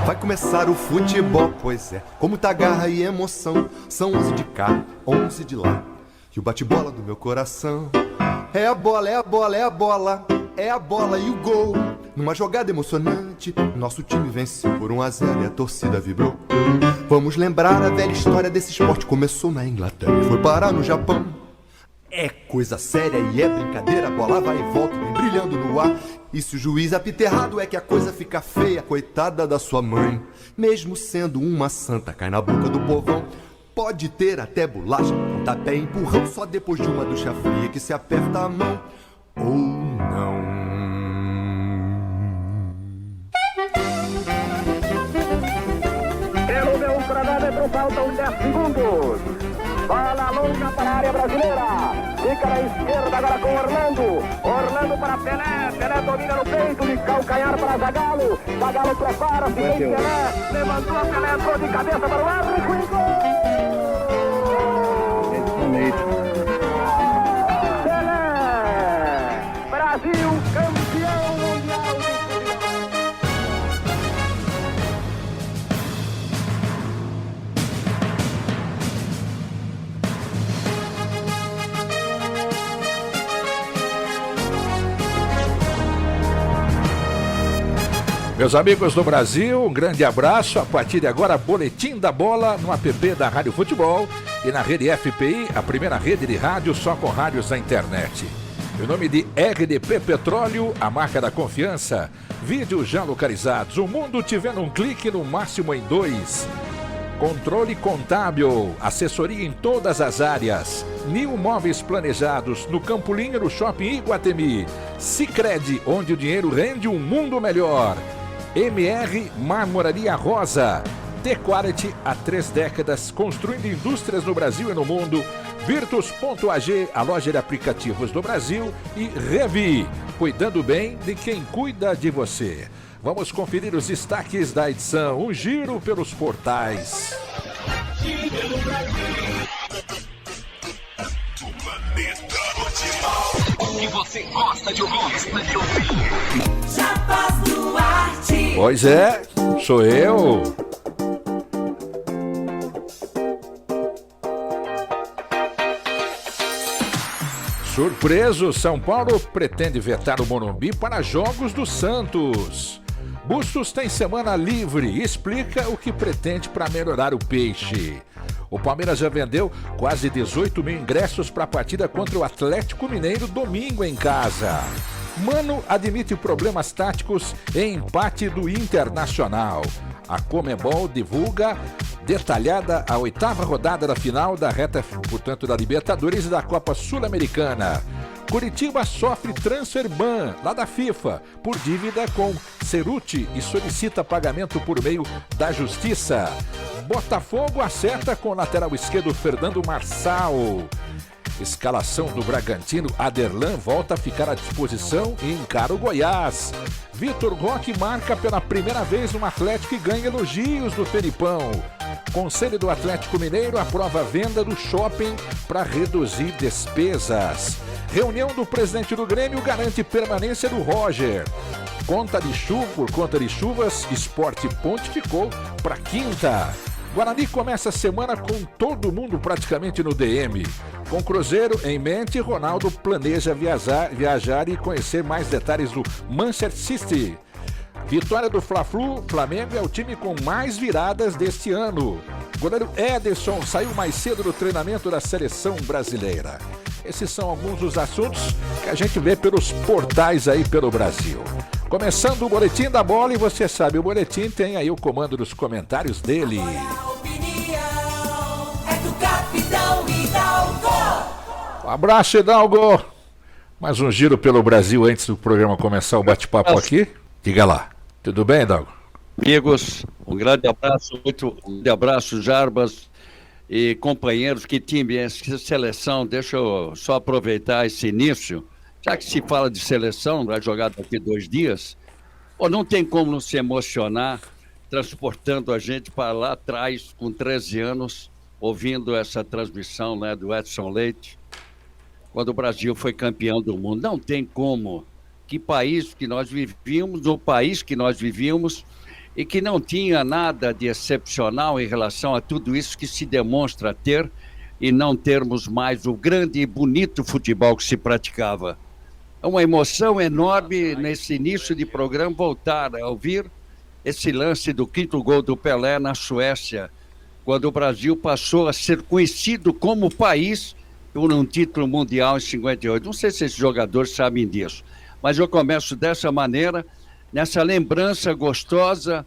Vai começar o futebol, pois é, com muita garra e emoção. São 11 de cá, 11 de lá, e o bate-bola do meu coração. É a bola, é a bola, é a bola, é a bola e o gol. Numa jogada emocionante, nosso time venceu por 1-0 e a torcida vibrou. Vamos lembrar a velha história desse esporte. Começou na Inglaterra e foi parar no Japão. É coisa séria e é brincadeira, a bola vai e volta, vem brilhando no ar. E se o juiz apita errado é que a coisa fica feia, coitada da sua mãe. Mesmo sendo uma santa, cai na boca do povão. Pode ter até bolacha, pontapé e empurrão, só depois de uma ducha fria que se aperta a mão. Ou não. Pelo meu cronômetro faltam 10 segundos. Bola longa para a área brasileira. Fica na esquerda agora com Orlando. Orlando para Pelé. Pelé domina no peito de calcanhar para Zagallo. Zagallo prepara-se, vem Pelé. Levantou a Pelé, entrou de cabeça para o árbitro e gol! Pelé! Brasil campeão mundial de futebol! Meus amigos do Brasil, um grande abraço. A partir de agora, Boletim da Bola no app da Rádio Futebol e na rede FPI, a primeira rede de rádio só com rádios na internet. Em nome de RDP Petróleo, a marca da confiança. Vídeos já localizados. O mundo te vê num clique, no máximo em 2. Controle contábil, assessoria em todas as áreas. Nil Móveis Planejados, no Campolim, no Shopping Iguatemi. Sicredi, onde o dinheiro rende um mundo melhor. MR Marmoraria Rosa. T-Quality, há 3 décadas, construindo indústrias no Brasil e no mundo. Virtus.ag, a loja de aplicativos do Brasil. E Revi, cuidando bem de quem cuida de você. Vamos conferir os destaques da edição. Um giro pelos portais. O que você gosta de ouvir? Chapas Duarte. Pois é, sou eu. Surpreso, São Paulo pretende vetar o Morumbi para jogos do Santos. Bustos tem semana livre e explica o que pretende para melhorar o peixe. O Palmeiras já vendeu quase 18 mil ingressos para a partida contra o Atlético Mineiro domingo em casa. Mano admite problemas táticos em empate do Internacional. A Conmebol divulga detalhada a 8ª rodada da final da reta, portanto, da Libertadores e da Copa Sul-Americana. Curitiba sofre transfer ban lá da FIFA por dívida com Ceruti e solicita pagamento por meio da Justiça. Botafogo acerta com o lateral esquerdo Fernando Marçal. Escalação do Bragantino, Aderlan volta a ficar à disposição e encara o Goiás. Vitor Roque marca pela primeira vez no Atlético e ganha elogios do Felipão. Conselho do Atlético Mineiro aprova a venda do shopping para reduzir despesas. Reunião do presidente do Grêmio garante permanência do Roger. Por conta de chuvas, Sport Ponte ficou para quinta. Guarani começa a semana com todo mundo praticamente no DM. Com Cruzeiro em mente, Ronaldo planeja viajar e conhecer mais detalhes do Manchester City. Vitória do Fla-Flu, Flamengo é o time com mais viradas deste ano. Goleiro Ederson saiu mais cedo do treinamento da seleção brasileira. Esses são alguns dos assuntos que a gente vê pelos portais aí pelo Brasil. Começando o Boletim da Bola, e você sabe, o Boletim tem aí o comando dos comentários dele. A opinião é do Capitão Hidalgo. Um abraço, Hidalgo. Mais um giro pelo Brasil antes do programa começar o bate-papo aqui. Diga lá. Tudo bem, Hidalgo? Amigos, um grande abraço, Jarbas e companheiros. Que time é essa seleção? Deixa eu só aproveitar esse início. Já que se fala de seleção, vai jogar daqui 2 dias, não tem como não se emocionar transportando a gente para lá atrás, com 13 anos, ouvindo essa transmissão, né, do Edson Leite, quando o Brasil foi campeão do mundo. Não tem como. Que país que nós vivíamos, o país que nós vivíamos, e que não tinha nada de excepcional em relação a tudo isso que se demonstra ter e não termos mais o grande e bonito futebol que se praticava. É uma emoção enorme nesse início de programa voltar a ouvir esse lance do 5º gol do Pelé na Suécia, quando o Brasil passou a ser conhecido como país por um título mundial em 58. Não sei se esses jogadores sabem disso, mas eu começo dessa maneira, nessa lembrança gostosa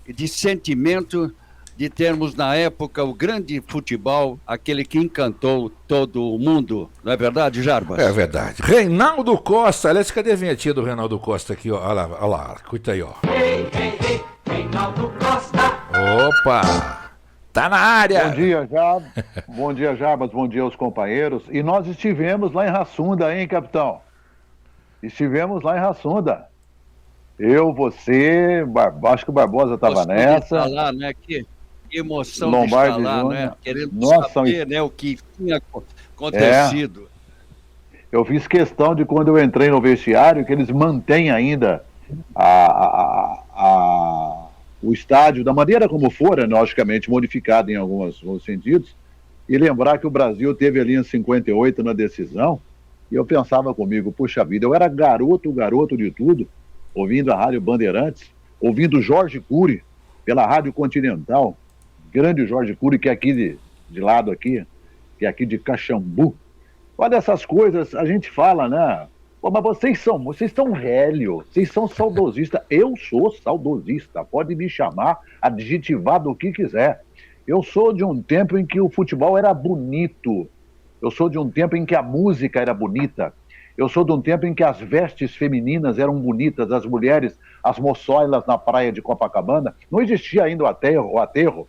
de sentimento de termos na época o grande futebol, aquele que encantou todo o mundo. Não é verdade, Jarbas? É verdade. Reinaldo Costa, aliás, cadê a vinhetinha do Reinaldo Costa aqui, ó? Olha lá, escuta aí, ó. Reinaldo Costa. Opa! Tá na área! Bom dia, Jarbas. Bom dia, Jarbas. Bom dia aos companheiros. E nós estivemos lá em Raçunda, hein, capitão? Estivemos lá em Raçunda. Eu, você, acho que o Barbosa estava nessa. Lá, né? Que emoção Lombardi de estar lá, Júnior. né? Querendo Nossa, saber, né, o que tinha acontecido. Eu fiz questão de, quando eu entrei no vestiário, que eles mantêm ainda o estádio da maneira como for, logicamente modificado em alguns sentidos, e lembrar que o Brasil teve ali em 58 na decisão, e eu pensava comigo, puxa vida, eu era garoto de tudo, ouvindo a Rádio Bandeirantes, ouvindo Jorge Cury pela Rádio Continental, grande Jorge Cury, que é aqui de lado aqui, que é aqui de Caxambu. Olha, essas coisas a gente fala, né? Pô, mas vocês estão velhos, vocês são saudosistas. Eu sou saudosista, pode me chamar, adjetivar do que quiser. Eu sou de um tempo em que o futebol era bonito. Eu sou de um tempo em que a música era bonita. Eu sou de um tempo em que as vestes femininas eram bonitas, as mulheres, as moçoilas na praia de Copacabana. Não existia ainda o aterro.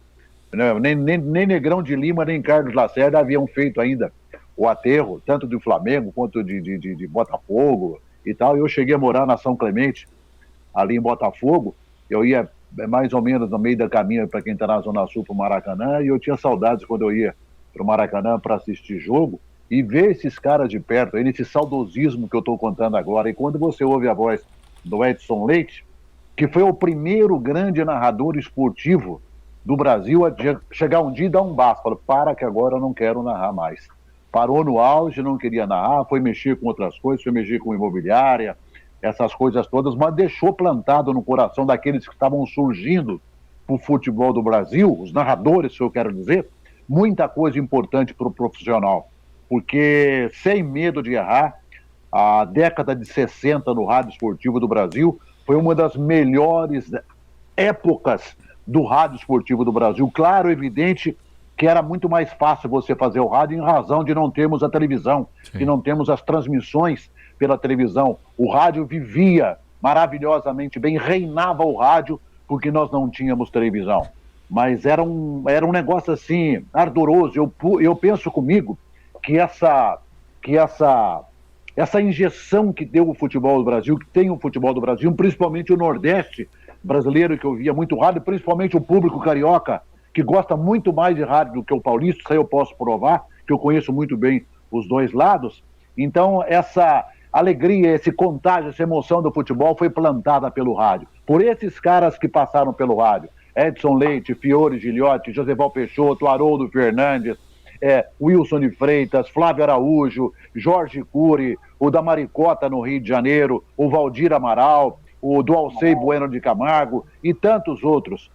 Nem Negrão de Lima, nem Carlos Lacerda haviam feito ainda o aterro, tanto do Flamengo quanto de Botafogo e tal. Eu cheguei a morar na São Clemente, ali em Botafogo. Eu ia mais ou menos no meio da caminho, para quem está na Zona Sul, para o Maracanã, e eu tinha saudades quando eu ia para o Maracanã para assistir jogo e ver esses caras de perto, esse saudosismo que eu estou contando agora. E quando você ouve a voz do Edson Leite, que foi o primeiro grande narrador esportivo do Brasil a chegar um dia e dar um basta, falou, para que agora eu não quero narrar mais. Parou no auge, não queria narrar, foi mexer com outras coisas, foi mexer com imobiliária, essas coisas todas, mas deixou plantado no coração daqueles que estavam surgindo para o futebol do Brasil, os narradores, se eu quero dizer, muita coisa importante para o profissional. Porque, sem medo de errar, a década de 60 no rádio esportivo do Brasil foi uma das melhores épocas do rádio esportivo do Brasil. Claro, evidente que era muito mais fácil você fazer o rádio em razão de não termos a televisão, de não termos as transmissões pela televisão. O rádio vivia maravilhosamente bem, reinava o rádio porque nós não tínhamos televisão. Mas era um negócio assim, ardoroso. Eu penso comigo que essa injeção que deu o futebol do Brasil, que tem o futebol do Brasil, principalmente o Nordeste brasileiro, que eu via muito rádio, principalmente o público carioca, que gosta muito mais de rádio do que o paulista, isso aí eu posso provar, que eu conheço muito bem os dois lados. Então, essa alegria, esse contágio, essa emoção do futebol foi plantada pelo rádio. Por esses caras que passaram pelo rádio. Edson Leite, Fiore Gilhote, Joseval Peixoto, Haroldo Fernandes, Wilson de Freitas, Flávio Araújo, Jorge Cury, o da Maricota no Rio de Janeiro, o Valdir Amaral, o do Alcei Bueno de Camargo e tantos outros.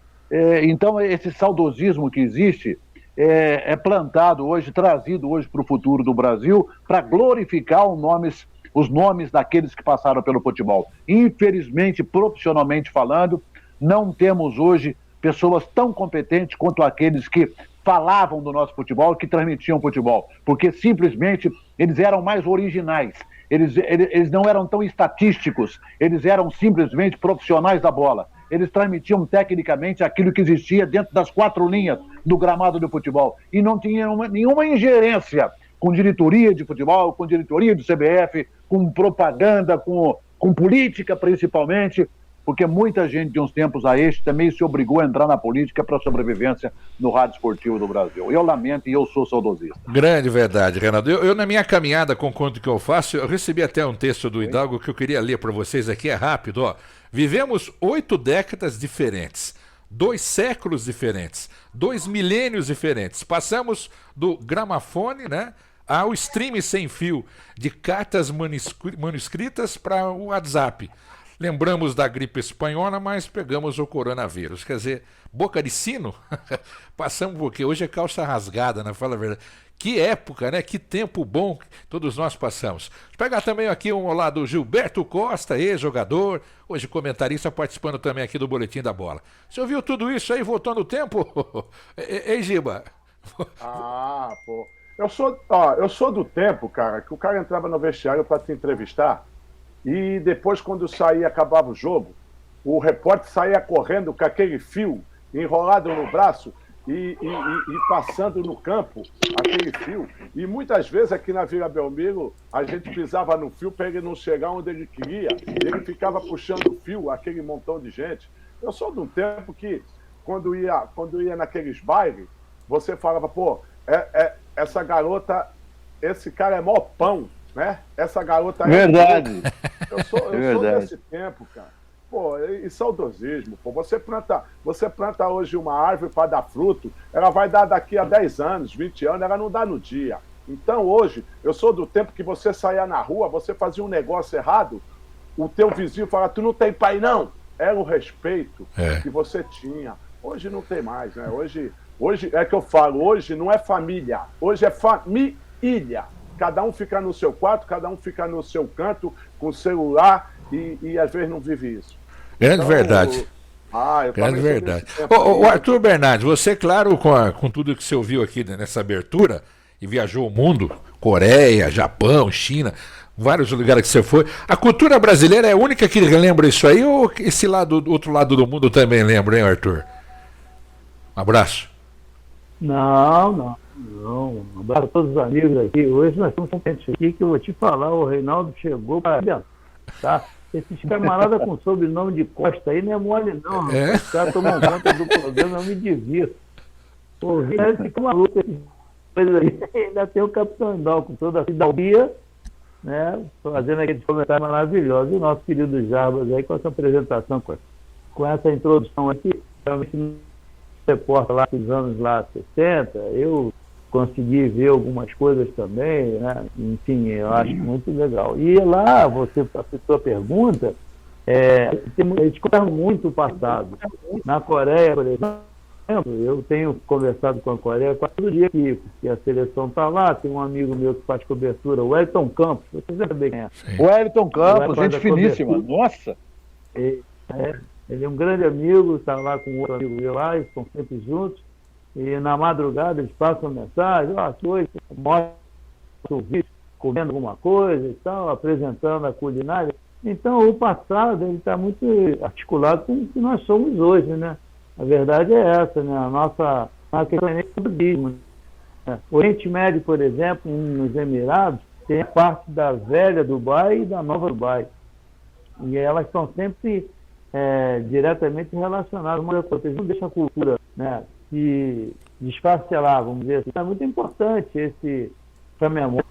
Então, esse saudosismo que existe é plantado hoje, trazido hoje para o futuro do Brasil, para glorificar os nomes daqueles que passaram pelo futebol. Infelizmente, profissionalmente falando, não temos hoje pessoas tão competentes quanto aqueles que falavam do nosso futebol, que transmitiam futebol, porque simplesmente eles eram mais originais, eles não eram tão estatísticos, eles eram simplesmente profissionais da bola. Eles transmitiam tecnicamente aquilo que existia dentro das 4 linhas do gramado do futebol e não tinham nenhuma ingerência com diretoria de futebol, com diretoria do CBF, com propaganda, com política principalmente, porque muita gente de uns tempos a este também se obrigou a entrar na política para a sobrevivência no rádio esportivo do Brasil. Eu lamento e eu sou saudosista. Grande verdade, Renato. Eu na minha caminhada com o conto que eu faço, eu recebi até um texto do Hidalgo que eu queria ler para vocês aqui, é rápido, ó. Vivemos 8 décadas diferentes. 2 séculos diferentes, 2 milênios diferentes. Passamos do gramafone, né, ao stream sem fio, de cartas manuscritas para o WhatsApp. Lembramos da gripe espanhola, mas pegamos o coronavírus. Quer dizer, boca de sino? Passamos porque hoje é calça rasgada, né? Fala a verdade. Que época, né? Que tempo bom que todos nós passamos. Vou pegar também aqui um lado do Gilberto Costa, ex-jogador, hoje comentarista, participando também aqui do Boletim da Bola. Você ouviu tudo isso aí, voltou no tempo? Ei, Giba? Pô. Eu sou do tempo, cara, que o cara entrava no vestiário para te entrevistar e depois, quando saía, acabava o jogo, o repórter saía correndo com aquele fio enrolado no braço e passando no campo aquele fio. E muitas vezes aqui na Vila Belmiro a gente pisava no fio para ele não chegar onde ele queria. Ele ficava puxando o fio, aquele montão de gente. Eu sou de um tempo que, quando ia naqueles bailes, você falava, pô, essa garota, esse cara é mó pão, né? Essa garota é... Verdade. Eu sou desse tempo, cara. Pô, e saudosismo, pô. Você planta hoje uma árvore para dar fruto, ela vai dar daqui a 10 anos, 20 anos, ela não dá no dia. Então, hoje, eu sou do tempo que você saía na rua, você fazia um negócio errado, o teu vizinho falava, tu não tem pai, não. Era o respeito que você tinha. Hoje não tem mais, né? Hoje é que eu falo, hoje não é família, hoje é família. Cada um fica no seu quarto, cada um fica no seu canto, com o celular, e às vezes não vive isso. Grande verdade. Grande verdade. O Arthur Bernardes, você, claro, com tudo que você ouviu aqui nessa abertura, e viajou o mundo, Coreia, Japão, China, vários lugares que você foi, a cultura brasileira é a única que lembra isso aí, ou esse outro lado do mundo também lembra, hein, Arthur? Um abraço. Não. Um abraço a todos os amigos aqui. Hoje nós estamos contentes aqui que eu vou te falar, o Reinaldo chegou para dentro, tá? Esses camaradas com sobrenome de Costa aí não é mole não. Os caras tomam conta do programa, eu me divirto. O Reinaldo fica maluco, coisa aí. Ainda tem o Capitão Indal com toda a fidalguia, né? Fazendo aquele comentário maravilhoso. E o nosso querido Jarbas aí com essa apresentação, com essa introdução aqui, realmente repórter lá dos anos lá 60, eu consegui ver algumas coisas também, né? Enfim, eu acho muito legal. E lá, a sua pergunta, a gente conta muito o passado. Na Coreia, por exemplo, eu tenho conversado com a Coreia quase todo dia aqui, porque a seleção está lá, tem um amigo meu que faz cobertura, o Wellington Campos, vocês sabem quem é. O Wellington Campos, gente finíssima, nossa! Ele é um grande amigo, está lá com outro amigo meu lá, eles estão sempre juntos. E na madrugada eles passam mensagem, mostra o vídeo, comendo alguma coisa e tal, apresentando a culinária. Então o passado está muito articulado com o que nós somos hoje, né? A verdade é essa, né? A nossa questão é budismo. Né? O Oriente Médio, por exemplo, nos Emirados, tem a parte da velha Dubai e da nova Dubai. E elas estão sempre diretamente relacionadas uma coisa. Eles não deixam a cultura, né, se desfacelar, vamos dizer assim. É muito importante essa memória.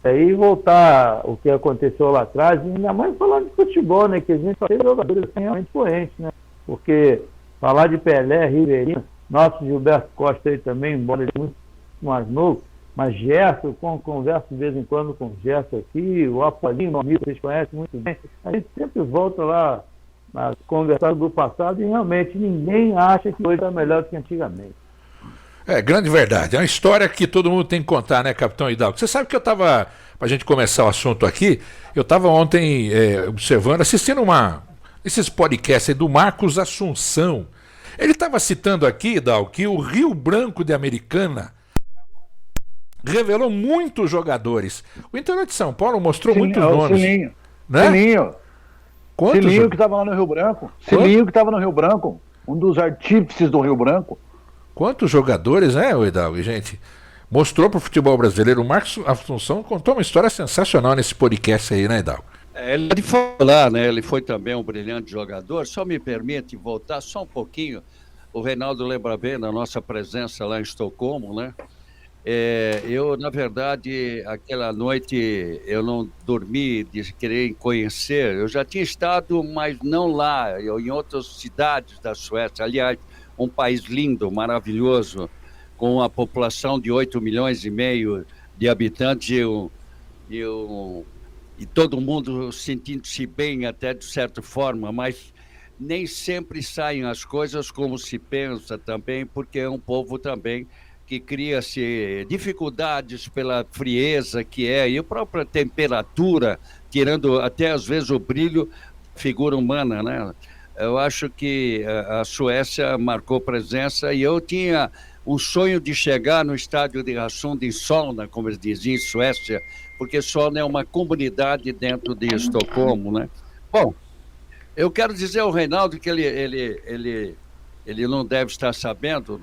E voltar o que aconteceu lá atrás, e ainda mais falar de futebol, né? Que a gente só tem jogadores realmente poentes, né? Porque falar de Pelé, Ribeirinho, nosso Gilberto Costa aí também, embora ele muito mais novo, mas Gerson, converso de vez em quando com o Gerson aqui, o Apolinho, meu amigo, vocês conhecem muito bem. A gente sempre volta lá a conversar do passado e realmente ninguém acha que hoje está melhor do que antigamente. Grande verdade. É uma história que todo mundo tem que contar, né, Capitão Hidalgo? Você sabe que eu estava, para a gente começar o assunto aqui, eu estava ontem observando, assistindo esses podcasts aí do Marcos Assunção. Ele estava citando aqui, Hidalgo, que o Rio Branco de Americana revelou muitos jogadores. O interior de São Paulo mostrou muitos nomes. Cilinho. Né? Cilinho. Quantos? Cilinho que estava lá no Rio Branco. Cilinho que estava no Rio Branco. Um dos artífices do Rio Branco. Quantos jogadores, né, Hidalgo, gente? Mostrou para o futebol brasileiro. O Marcos Assunção contou uma história sensacional nesse podcast aí, né, Hidalgo? Ele foi lá, né? Ele foi também um brilhante jogador. Só me permite voltar só um pouquinho. O Reinaldo lembra bem da nossa presença lá em Estocolmo, né? Eu, na verdade, aquela noite eu não dormi de querer conhecer. Eu já tinha estado, mas não lá, em outras cidades da Suécia. Aliás, um país lindo, maravilhoso, com uma população de 8,5 milhões de habitantes e todo mundo sentindo-se bem até de certa forma, mas nem sempre saem as coisas como se pensa também, porque é um povo também que cria-se dificuldades pela frieza que é, e a própria temperatura, tirando até às vezes o brilho, figura humana, né? Eu acho que a Suécia marcou presença e eu tinha um sonho de chegar no estádio de Solna, como eles diziam em Suécia, porque Solna é uma comunidade dentro de Estocolmo, né? Bom, eu quero dizer ao Reinaldo que ele não deve estar sabendo,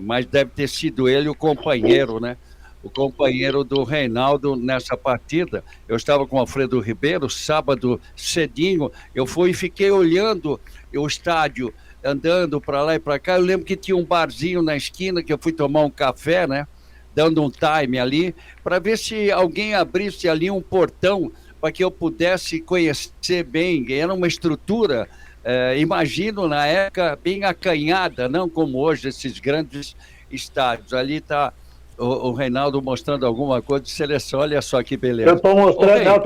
mas deve ter sido ele o companheiro, né? O companheiro do Reinaldo nessa partida. Eu estava com o Alfredo Ribeiro, sábado cedinho, eu fui e fiquei olhando o estádio, andando para lá e para cá. Eu lembro que tinha um barzinho na esquina, que eu fui tomar um café, né? Dando um time ali, para ver se alguém abrisse ali um portão para que eu pudesse conhecer bem. Era uma estrutura, imagino, na época, bem acanhada, não como hoje, esses grandes estádios. Ali está o Reinaldo mostrando alguma coisa de seleção. Olha só que beleza. Eu estou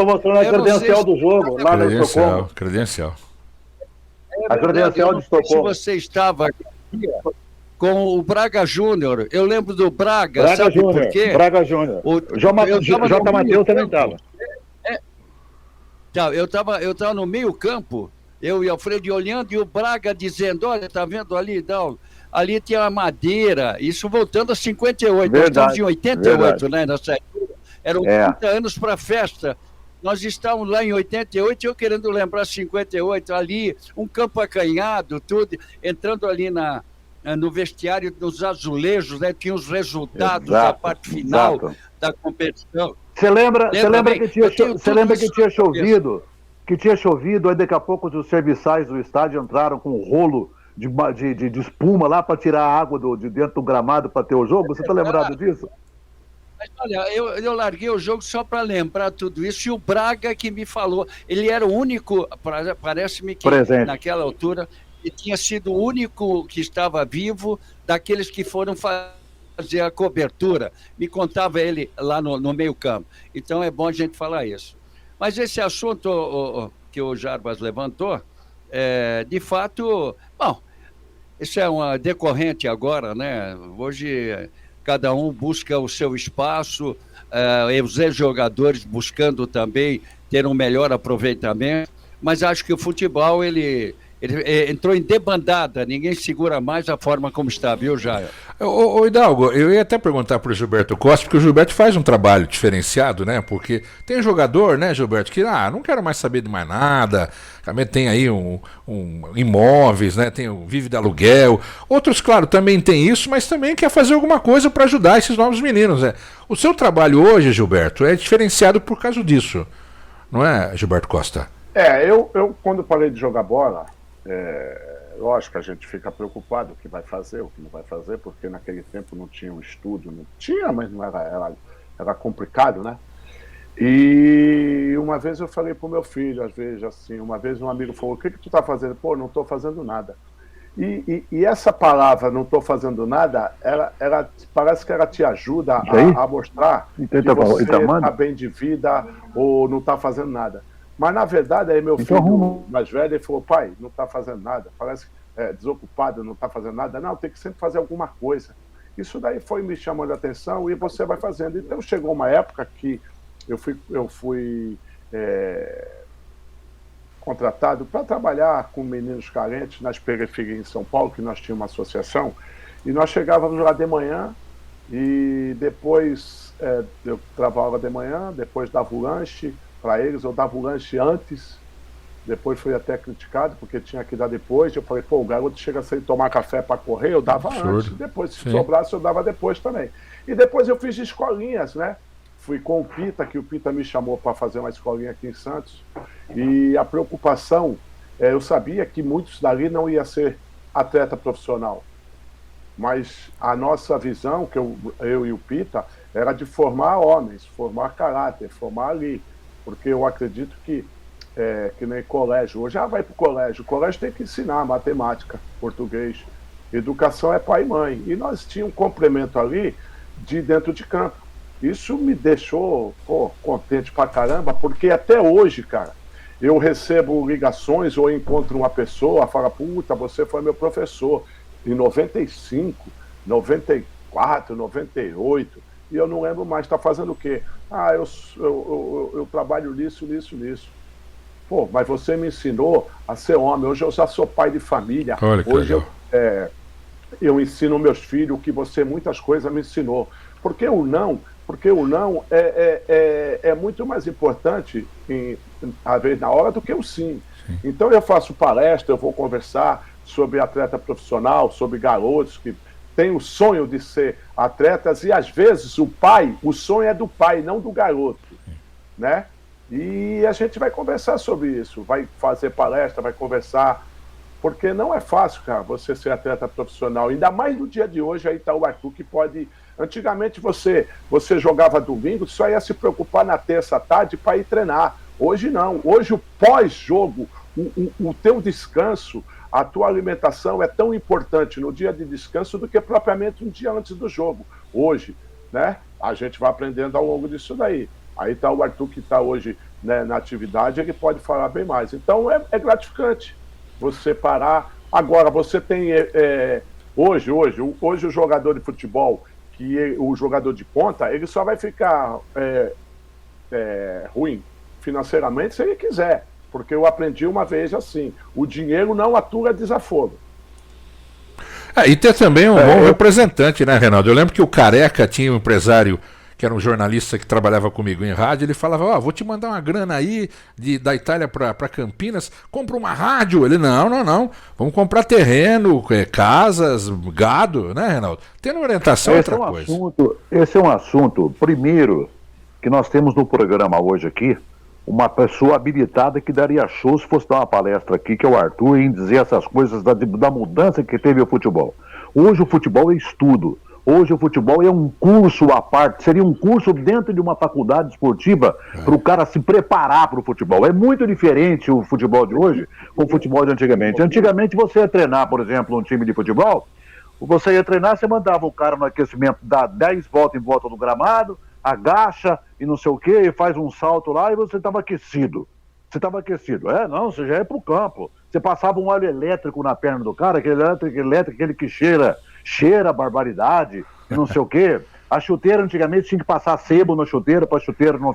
mostrando a credencial do jogo, lá no Estocolmo. Credencial. A credencial de Estocolmo. Se você estava aqui com o Braga Júnior, eu lembro do Braga, sabe Júnior, por quê? Braga Júnior. O J. Matheus também estava. Eu estava no meio campo, eu e o Alfredo olhando, e o Braga dizendo, olha, tá vendo ali, não, ali tinha a madeira, isso voltando a 58, nós estamos em 88, né, nessa época, eram 30 anos para a festa, nós estávamos lá em 88, eu querendo lembrar 58, ali, um campo acanhado, tudo, entrando ali no vestiário, nos azulejos, né, tinha os resultados da parte final da competição. Você lembra que tinha chovido? Que tinha chovido, aí daqui a pouco os serviçais do estádio entraram com um rolo de espuma lá para tirar a água de dentro do gramado para ter o jogo? Você está lembrado disso? Mas olha, eu larguei o jogo só para lembrar tudo isso, e o Braga que me falou, ele era o único, parece-me que naquela altura, ele tinha sido o único que estava vivo daqueles que foram fazer a cobertura. Me contava ele lá no meio campo. Então é bom a gente falar isso. Mas esse assunto que o Jarbas levantou, de fato, bom, isso é uma decorrente agora, né? Hoje cada um busca o seu espaço, os ex-jogadores buscando também ter um melhor aproveitamento, mas acho que o futebol, ele entrou em debandada, ninguém segura mais a forma como está, viu, Jair? Ô Hidalgo, eu ia até perguntar para o Gilberto Costa, porque o Gilberto faz um trabalho diferenciado, né? Porque tem jogador, né, Gilberto, que não quero mais saber de mais nada, também tem aí imóveis, né? Vive de aluguel. Outros, claro, também tem isso, mas também quer fazer alguma coisa para ajudar esses novos meninos, né? O seu trabalho hoje, Gilberto, é diferenciado por causa disso, não é, Gilberto Costa? Eu quando parei de jogar bola, lógico que a gente fica preocupado o que vai fazer, o que não vai fazer, porque naquele tempo não tinha um estúdio, não tinha, mas não era complicado, né? E uma vez eu falei pro meu filho, às vezes assim, uma vez um amigo falou, o que tu tá fazendo? Pô, não tô fazendo nada. E essa palavra, não tô fazendo nada, parece que ela te ajuda a mostrar que você tá bem de vida ou não tá fazendo nada. Mas, na verdade, aí meu filho mais velho, ele falou, pai, não está fazendo nada, parece desocupado, não está fazendo nada. Não, tem que sempre fazer alguma coisa. Isso daí foi me chamando a atenção e você vai fazendo. Então, chegou uma época que eu fui contratado para trabalhar com meninos carentes nas periferias em São Paulo, que nós tínhamos uma associação, e nós chegávamos lá de manhã e depois eu trabalhava de manhã, depois dava o lanche para eles, eu dava o lanche antes, depois fui até criticado, porque tinha que dar depois, eu falei, o garoto chega sem tomar café para correr, eu dava antes, depois se sobrasse eu dava depois também. E depois eu fiz escolinhas, né? Fui com o Pita, que o Pita me chamou para fazer uma escolinha aqui em Santos, e a preocupação, eu sabia que muitos dali não ia ser atleta profissional, mas a nossa visão, que eu e o Pita, era de formar homens, formar caráter, formar ali. Porque eu acredito que nem colégio. Hoje vai para o colégio tem que ensinar matemática, português. Educação é pai e mãe. E nós tínhamos um complemento ali de dentro de campo. Isso me deixou contente pra caramba, porque até hoje, cara, eu recebo ligações ou encontro uma pessoa, fala, puta, você foi meu professor em 95, 94, 98, e eu não lembro mais, tá fazendo o quê? Ah, eu trabalho nisso. Pô, mas você me ensinou a ser homem, hoje eu já sou pai de família. Olha que hoje legal. eu ensino meus filhos que você muitas coisas me ensinou. Porque o não é muito mais importante, às vezes, na hora do que o sim. Então eu faço palestra, eu vou conversar sobre atleta profissional, sobre garotos que têm o sonho de ser atletas, e às vezes o sonho é do pai, não do garoto, né? E a gente vai conversar sobre isso, vai fazer palestra, vai conversar, porque não é fácil, cara, você ser atleta profissional, ainda mais no dia de hoje. Aí tá o Arthur que pode... Antigamente você jogava domingo, só ia se preocupar na terça à tarde para ir treinar. Hoje não, hoje o pós-jogo, o teu descanso, a tua alimentação é tão importante no dia de descanso do que propriamente um dia antes do jogo. Hoje, né, a gente vai aprendendo ao longo disso daí. Aí tá o Arthur que está hoje, né, na atividade, ele pode falar bem mais. Então é gratificante você parar. Agora, você tem hoje o jogador de futebol, que o jogador de ponta, ele só vai ficar ruim financeiramente se ele quiser, porque eu aprendi uma vez assim, o dinheiro não atura desaforo. E ter também um bom representante, né, Reinaldo? Eu lembro que o Careca tinha um empresário que era um jornalista que trabalhava comigo em rádio, ele falava, vou te mandar uma grana aí da Itália para Campinas, compra uma rádio. Ele, não, vamos comprar terreno, casas, gado, né, Reinaldo? Tendo orientação é outra coisa. Esse é um assunto, primeiro, que nós temos no programa hoje aqui, uma pessoa habilitada que daria show se fosse dar uma palestra aqui, que é o Arthur, em dizer essas coisas da mudança que teve o futebol. Hoje o futebol é estudo. Hoje o futebol é um curso à parte, seria um curso dentro de uma faculdade esportiva para o cara se preparar para o futebol. É muito diferente o futebol de hoje com o futebol de antigamente. Antigamente você ia treinar, por exemplo, um time de futebol, você ia treinar, você mandava o cara no aquecimento, dá 10 voltas em volta do gramado, agacha e não sei o que, e faz um salto lá e você estava aquecido. Você já é pro campo. Você passava um óleo elétrico na perna do cara, aquele que cheira barbaridade, e não sei o quê. A chuteira, antigamente, tinha que passar sebo na chuteira, para a chuteira não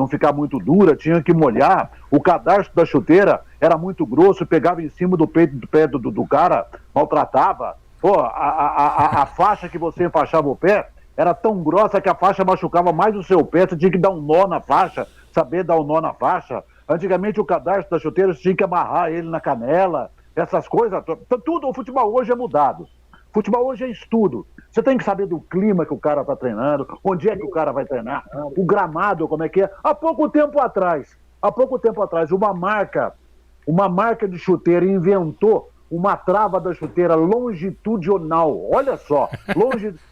ficar muito dura, tinha que molhar. O cadarço da chuteira era muito grosso, pegava em cima do peito do pé do cara, maltratava. Pô, a faixa que você enfaixava o pé era tão grossa que a faixa machucava mais o seu pé, você tinha que dar um nó na faixa, saber dar um nó na faixa. Antigamente o cadarço da chuteira você tinha que amarrar ele na canela, essas coisas, tudo. O futebol hoje é mudado. Futebol hoje é estudo. Você tem que saber do clima que o cara está treinando, onde é que o cara vai treinar, o gramado, como é que é. Há pouco tempo atrás, uma marca de chuteira inventou uma trava da chuteira longitudinal, olha só,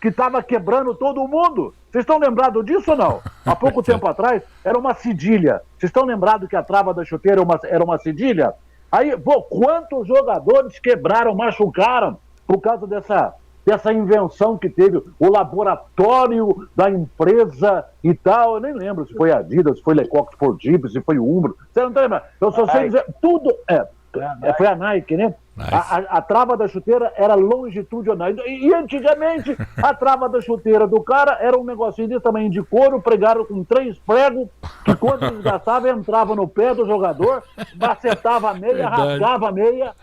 que estava quebrando todo mundo. Vocês estão lembrados disso ou não? Há pouco tempo atrás era uma cedilha. Vocês estão lembrados que a trava da chuteira era uma cedilha? Aí, quantos jogadores quebraram, machucaram por causa dessa invenção que teve o laboratório da empresa e tal? Eu nem lembro se foi a Adidas, se foi Lecoq Sportivo, se foi o Umbro. Você não está lembrando? Eu só sei dizer, tudo foi a Nike, né? A trava da chuteira era longitudinal. E antigamente, a trava da chuteira do cara era um negocinho desse tamanho de couro, pregado com 3 pregos, que quando desgastava, entrava no pé do jogador, macetava a meia, rasgava a meia.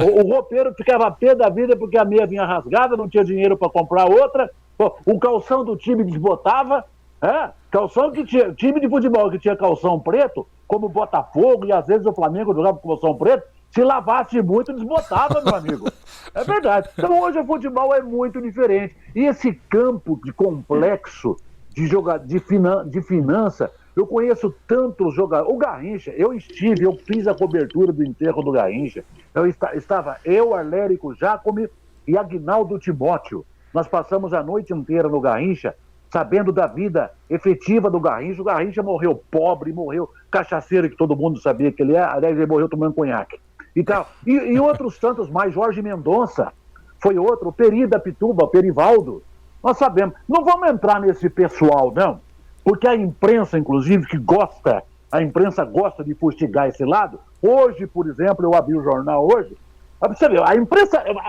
O roupeiro ficava pé da vida porque a meia vinha rasgada, não tinha dinheiro para comprar outra. O calção do time desbotava. Calção que tinha, time de futebol que tinha calção preto, como o Botafogo e às vezes o Flamengo jogava com calção preto, se lavasse muito, desbotava, meu amigo. É verdade. Então hoje o futebol é muito diferente. E esse campo de complexo de finança, eu conheço tantos jogadores. O Garrincha, eu fiz a cobertura do enterro do Garrincha. Estava eu, Arlérico Jacome e Aguinaldo Timóteo. Nós passamos a noite inteira no Garrincha, sabendo da vida efetiva do Garrincha. O Garrincha morreu pobre, morreu cachaceiro, que todo mundo sabia que ele é. Aliás, ele morreu tomando conhaque. E outros tantos mais. Jorge Mendonça foi outro. O Peri da Pituba, o Perivaldo. Nós sabemos. Não vamos entrar nesse pessoal, não. Porque a imprensa, inclusive, a imprensa gosta de fustigar esse lado. Hoje, por exemplo, eu abri o jornal hoje. Você vê, a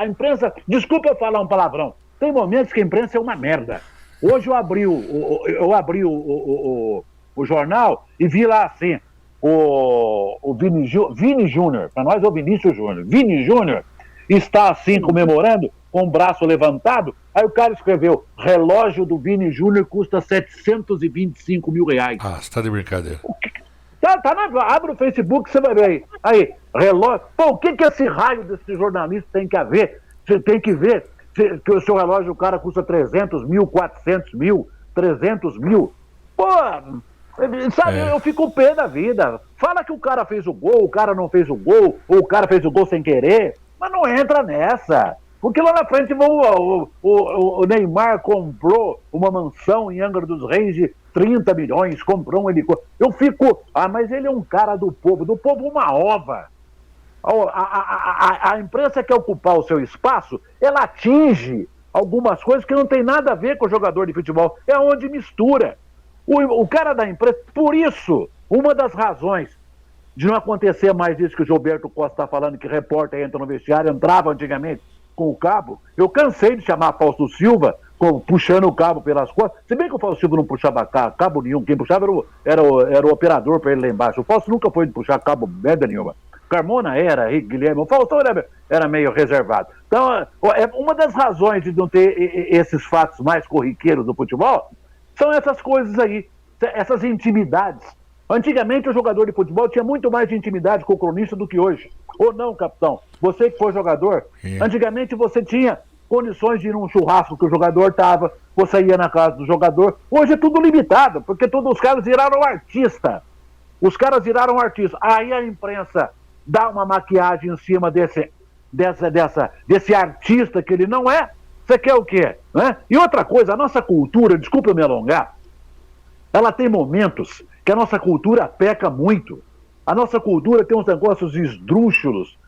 imprensa, desculpa eu falar um palavrão, tem momentos que a imprensa é uma merda. Hoje eu abri o jornal e vi lá assim, o Vini Júnior, para nós é o Vinícius Júnior. Vini Júnior está assim comemorando, com o braço levantado. Aí o cara escreveu: relógio do Vini Júnior custa 725 mil reais. Ah, você tá de brincadeira. Abre o Facebook, você vai ver aí. Relógio. Pô, o que esse raio desse jornalista tem que ver? Você tem que ver que o seu relógio, o cara custa 300 mil, 400 mil, 300 mil. Pô, sabe, eu fico pé da vida. Fala que o cara fez o gol, o cara não fez o gol, ou o cara fez o gol sem querer, mas não entra nessa. Porque lá na frente o Neymar comprou uma mansão em Angra dos Reis de 30 milhões, comprou um helicóptero. Eu fico, mas ele é um cara do povo uma ova. A imprensa quer ocupar o seu espaço, ela atinge algumas coisas que não tem nada a ver com o jogador de futebol, é onde mistura. O cara da imprensa, por isso, uma das razões de não acontecer mais isso que o Gilberto Costa está falando, que repórter entra no vestiário, entrava antigamente com o cabo, eu cansei de chamar Fausto Silva puxando o cabo pelas costas, se bem que o Fausto Silva não puxava cabo nenhum, quem puxava era o operador para ele lá embaixo. O Fausto nunca foi de puxar cabo merda nenhuma. Carmona era, Guilherme, o Fausto era meio reservado. Então, uma das razões de não ter esses fatos mais corriqueiros do futebol são essas coisas aí, essas intimidades. Antigamente o jogador de futebol tinha muito mais de intimidade com o cronista do que hoje. Ou não, capitão? Você que foi jogador, antigamente você tinha condições de ir num churrasco que o jogador estava, você ia na casa do jogador. Hoje é tudo limitado, porque todos os caras viraram artista. Os caras viraram artista. Aí a imprensa dá uma maquiagem em cima desse artista que ele não é. Você quer o quê? Né? E outra coisa, a nossa cultura, desculpa eu me alongar, ela tem momentos que a nossa cultura peca muito. A nossa cultura tem uns negócios esdrúxulos,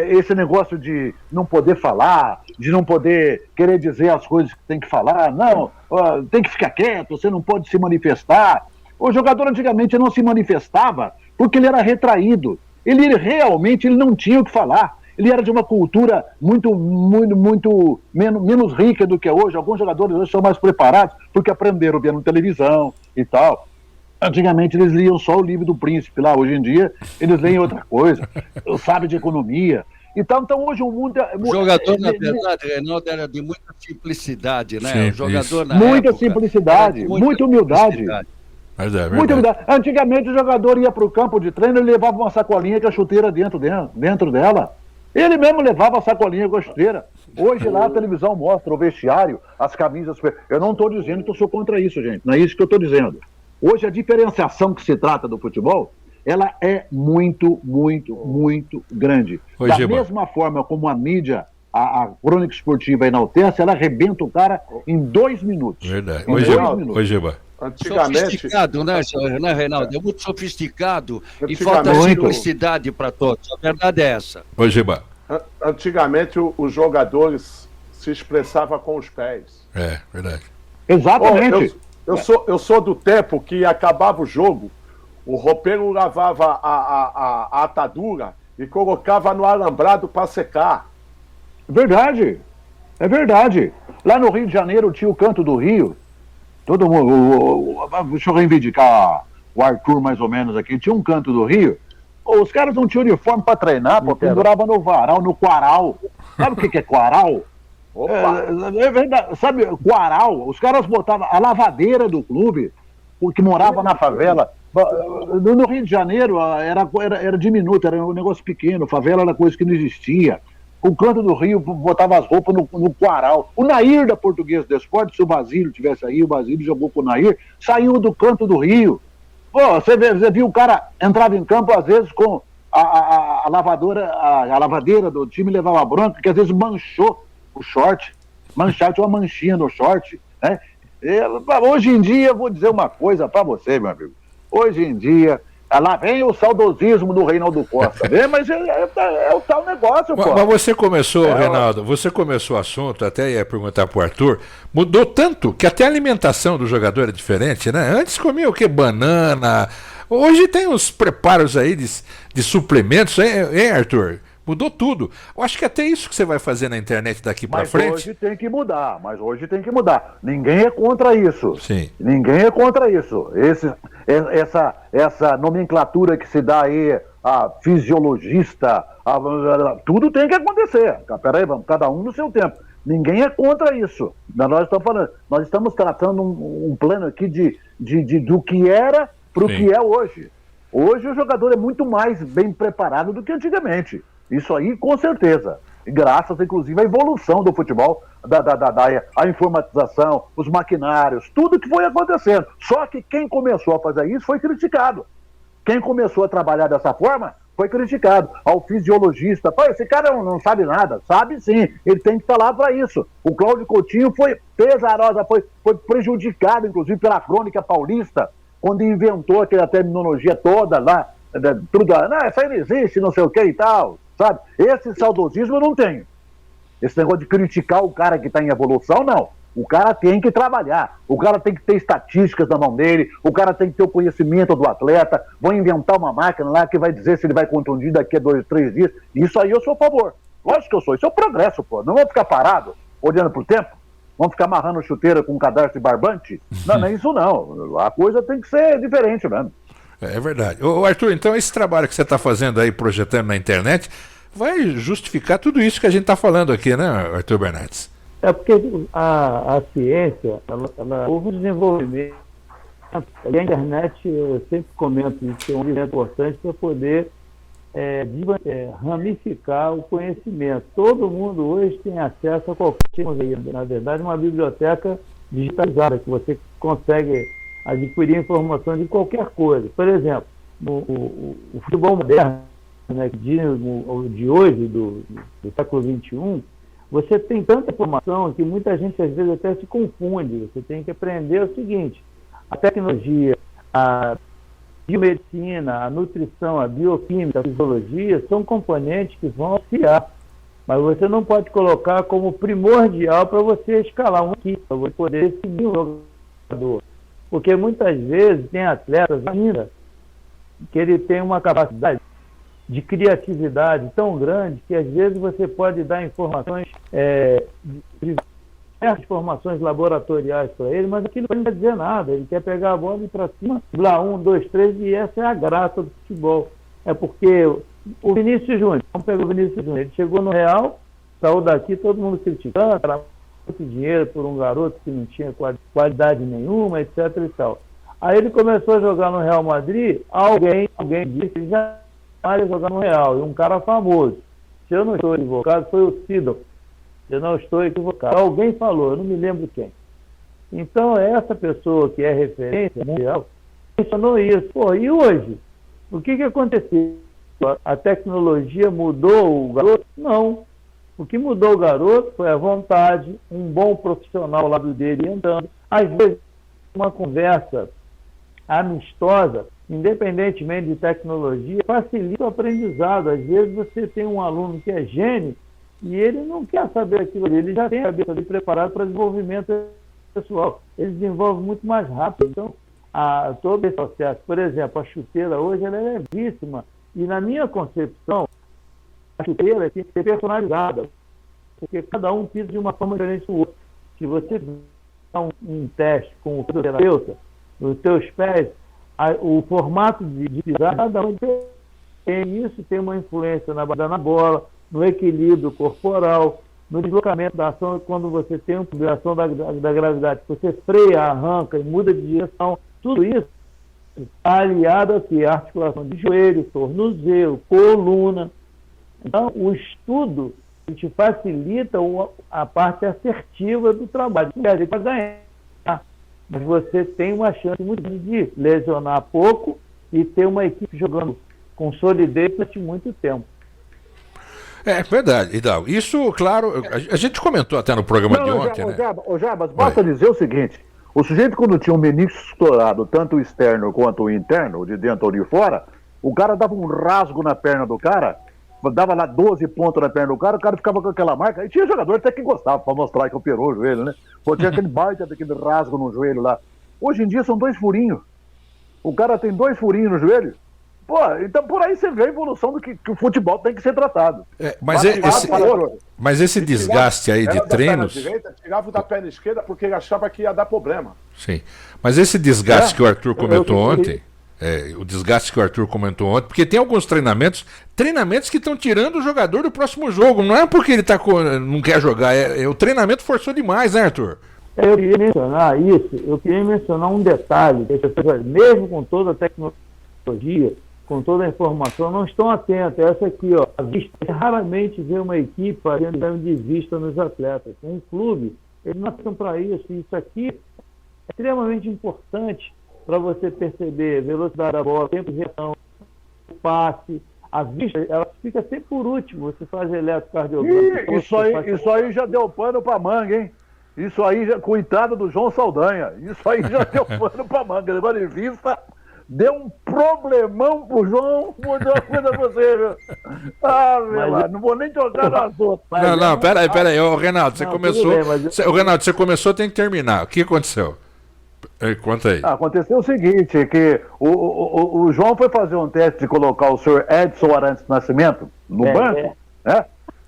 esse negócio de não poder falar, de não poder querer dizer as coisas que tem que falar, não, tem que ficar quieto, você não pode se manifestar. O jogador antigamente não se manifestava porque ele era retraído, ele realmente não tinha o que falar. Ele era de uma cultura muito menos rica do que é hoje. Alguns jogadores hoje são mais preparados porque aprenderam vendo televisão e tal. Antigamente eles liam só o livro do príncipe lá. Hoje em dia eles leem outra coisa, sabem de economia. Então hoje o mundo... O jogador, na verdade, Reinaldo, era de muita simplicidade, né? Sim, o jogador na muita época, simplicidade, muita humildade. Mas é muito humildade. Antigamente o jogador ia para o campo de treino e levava uma sacolinha com a chuteira dentro dela. Ele mesmo levava a sacolinha com a chuteira. Hoje lá a televisão mostra o vestiário, as camisas... Eu não estou dizendo que eu sou contra isso, gente. Não é isso que eu estou dizendo. Hoje a diferenciação que se trata do futebol, ela é muito grande. Da mesma forma como a mídia, a crônica esportiva enaltece, ela arrebenta o cara em 2 minutos. Verdade. Em 2 minutos. Oi, Giba. Sofisticado, né, Reinaldo? É muito sofisticado e falta simplicidade para todos. A verdade é essa. Oi, Giba. Antigamente os jogadores se expressavam com os pés. É, verdade. Exatamente. Eu sou do tempo que acabava o jogo, o roupeiro lavava a atadura e colocava no alambrado para secar. Verdade. É verdade. Lá no Rio de Janeiro tinha o Canto do Rio. Todo mundo, deixa eu reivindicar o Arthur mais ou menos aqui, tinha um Canto do Rio, os caras não tinham uniforme para treinar, porque pendurava no varal, no quaral. Sabe o que é quaral? É verdade, sabe, quaral, os caras botavam a lavadeira do clube, que morava na favela. No Rio de Janeiro era diminuto, era um negócio pequeno, favela era coisa que não existia. O Canto do Rio botava as roupas no quaral. O Nair da Portuguesa do Esporte, se o Basílio tivesse aí, o Basílio jogou com o Nair, saiu do Canto do Rio. Pô, você viu o cara entrava em campo às vezes com a lavadeira do time levava bronca, que às vezes manchou o short, tinha uma manchinha no short, né? Hoje em dia, vou dizer uma coisa para você, meu amigo. Hoje em dia, lá vem o saudosismo do Reinaldo Costa, né? Mas é o tal negócio, pô. Mas você começou, Reinaldo, você começou o assunto, até ia perguntar pro Arthur, mudou tanto que até a alimentação do jogador é diferente, né? Antes comia o quê? Banana. Hoje tem os preparos aí de suplementos, hein, Arthur? Mudou tudo. Eu acho que até isso que você vai fazer na internet daqui para frente. Mas hoje tem que mudar. Ninguém é contra isso. Sim. Ninguém é contra isso. Essa nomenclatura que se dá aí, a fisiologista, tudo tem que acontecer. Peraí, vamos, cada um no seu tempo. Ninguém é contra isso. Nós estamos tratando um plano aqui do que era para o que é hoje. Hoje o jogador é muito mais bem preparado do que antigamente. Isso aí, com certeza. Graças, inclusive, à evolução do futebol, a informatização, os maquinários, tudo que foi acontecendo. Só que quem começou a fazer isso foi criticado. Quem começou a trabalhar dessa forma foi criticado. Ao fisiologista, esse cara não sabe nada. Sabe sim, ele tem que estar lá para isso. O Cláudio Coutinho foi pesarosa, foi prejudicado, inclusive, pela Crônica Paulista, quando inventou aquela terminologia toda lá, tudo, isso aí não existe, não sei o que e tal. Sabe? Esse saudosismo eu não tenho. Esse negócio de criticar o cara que está em evolução, não. O cara tem que trabalhar. O cara tem que ter estatísticas na mão dele. O cara tem que ter o conhecimento do atleta. Vão inventar uma máquina lá que vai dizer se ele vai contundir daqui a 2, 3 dias. Isso aí eu sou a favor. Lógico que eu sou. Isso é o progresso, pô. Não vamos ficar parado, olhando pro tempo. Vamos ficar amarrando chuteira com um cadarço de barbante? Não, não é isso não. A coisa tem que ser diferente mesmo. É verdade. Ô, Arthur, então esse trabalho que você está fazendo aí, projetando na internet, vai justificar tudo isso que a gente está falando aqui, né, Arthur Bernardes? É porque a ciência, houve um desenvolvimento. E a internet, eu sempre comento isso, é um elemento importante para poder ramificar o conhecimento. Todo mundo hoje tem acesso a qualquer coisa. Na verdade, uma biblioteca digitalizada, que você consegue adquirir informação de qualquer coisa. Por exemplo, o futebol moderno, né, de hoje, do século XXI, você tem tanta informação que muita gente às vezes até se confunde. Você tem que aprender o seguinte: a tecnologia, a biomedicina, a nutrição, a bioquímica, a fisiologia são componentes que vão auxiliar, mas você não pode colocar como primordial para você escalar uma equipe, para você poder seguir um jogador. Porque muitas vezes tem atletas ainda que ele tem uma capacidade de criatividade tão grande que às vezes você pode dar informações, informações laboratoriais para ele, mas aquilo não quer dizer nada. Ele quer pegar a bola e ir para cima, lá 1, 2, 3, e essa é a graça do futebol. É porque o Vinícius Júnior, vamos pegar o Vinícius Júnior, ele chegou no Real, saiu daqui, todo mundo criticando, era muito dinheiro por um garoto que não tinha qualidade nenhuma, etc. e tal. Aí ele começou a jogar no Real Madrid, alguém disse que ele já ia jogar no Real, e um cara famoso. Se eu não estou equivocado, foi o Sidon. Eu não estou equivocado. Alguém falou, eu não me lembro quem. Então, essa pessoa que é referência mundial mencionou isso. Pô, e hoje? O que aconteceu? A tecnologia mudou o garoto? Não. O que mudou o garoto foi a vontade, um bom profissional ao lado dele andando. Às vezes, uma conversa amistosa, independentemente de tecnologia, facilita o aprendizado. Às vezes você tem um aluno que é gênio e ele não quer saber aquilo ali, ele já tem a cabeça ali preparada para desenvolvimento pessoal. Ele desenvolve muito mais rápido. Então, todo esse processo, por exemplo, a chuteira hoje ela é levíssima. E na minha concepção, a chuteira tem que ser personalizada, porque cada um pisa de uma forma diferente do outro. Se você dá um teste com o terapeuta, os teus pés, o formato de pisar, cada um tem isso, tem uma influência na bola, no equilíbrio corporal, no deslocamento da ação, quando você tem uma ação da gravidade, você freia, arranca e muda de direção, tudo isso aliado aqui à articulação de joelho, tornozelo, coluna. Então, o estudo te facilita a parte assertiva do trabalho. Quer dizer, para ganhar, mas você tem uma chance muito grande de lesionar pouco e ter uma equipe jogando consolidei durante muito tempo. É verdade, Hidalgo. Isso, claro, a gente comentou até no programa de ontem, né? Jarbas, basta dizer o seguinte: o sujeito, quando tinha um menisco estourado, tanto o externo quanto o interno, de dentro ou de fora, o cara dava um rasgo na perna do cara, dava lá 12 pontos na perna do cara, o cara ficava com aquela marca. E tinha jogador até que gostava, pra mostrar que operou o joelho, né? Pô, tinha aquele baita daquele rasgo no joelho lá. Hoje em dia são 2 furinhos. O cara tem 2 furinhos no joelho. Pô, então por aí você vê a evolução do que o futebol tem que ser tratado. Mas esse desgaste aí de treinos... Direita, tirava o da perna esquerda porque ele achava que ia dar problema. Sim, mas esse desgaste que o Arthur comentou ontem, o desgaste que o Arthur comentou ontem, porque tem alguns treinamentos que estão tirando o jogador do próximo jogo, não é porque ele não quer jogar, o treinamento forçou demais, né, Arthur? Eu queria mencionar isso, eu queria mencionar um detalhe, que as pessoas, mesmo com toda a tecnologia, com toda a informação, não estão atentos. Essa aqui, ó, a vista. Raramente vê uma equipe fazendo exame de vista nos atletas. Um clube, eles não estão para isso. Isso aqui é extremamente importante para você perceber a velocidade da bola, tempo de reação, o passe. A vista, ela fica sempre por último. Você faz eletrocardiograma. Isso aí já deu pano para manga, hein? Isso aí, coitado do João Saldanha. Isso aí já deu pano para manga. Levando em vista... Deu um problemão pro João, vou dizer uma coisa pra você, viu? Ah, meu, não vou nem jogar nas outras. Não, peraí, ô Reinaldo, você começou. Ô Reinaldo, você começou, tem que terminar. O que aconteceu? Conta aí. Aconteceu o seguinte, que o João foi fazer um teste de colocar o senhor Edson Arantes Nascimento no banco, né?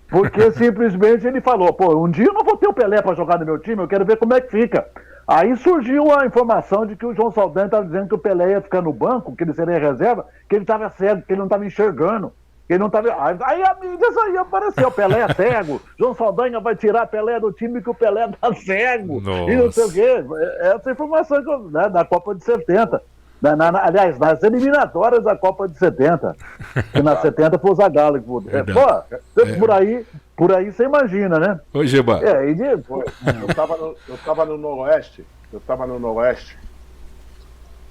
Porque simplesmente ele falou, pô, um dia eu não vou ter o Pelé pra jogar no meu time, eu quero ver como é que fica. Aí surgiu a informação de que o João Saldanha estava dizendo que o Pelé ia ficar no banco, que ele seria reserva, que ele estava cego, que ele não estava enxergando, que ele não estava... Aí a mídia aí apareceu, o Pelé é cego, João Saldanha vai tirar Pelé do time que o Pelé tá cego, Nossa. E não sei o quê. Essa informação da Copa de 70. Aliás, nas eliminatórias da Copa de 70. Que na 70 foi o Zagallo. Por aí você imagina, né? Oi, Giba. Eu tava no Noroeste.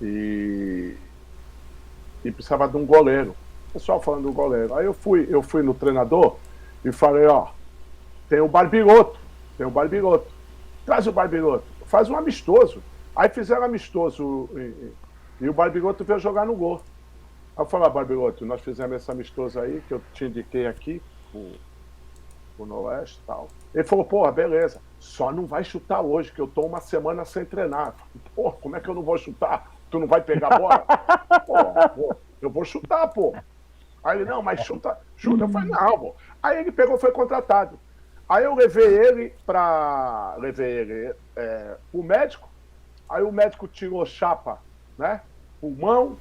E precisava de um goleiro. O pessoal falando do goleiro. Aí eu fui no treinador e falei, ó, tem o Barbiroto. Traz o Barbiroto. Faz um amistoso. Aí fizeram amistoso e o Barbiroto veio jogar no gol. Aí eu falei, Barbiroto, nós fizemos esse amistoso aí, que eu te indiquei aqui, o Noroeste e tal. Ele falou, porra, beleza, só não vai chutar hoje, que eu tô uma semana sem treinar. Porra, como é que eu não vou chutar? Tu não vai pegar a bola? Porra, eu vou chutar, pô. Aí ele, não, mas chuta. Eu falei, não, pô. Aí ele pegou, foi contratado. Aí eu levei ele pro médico, aí o médico tirou chapa, né? Pulmão,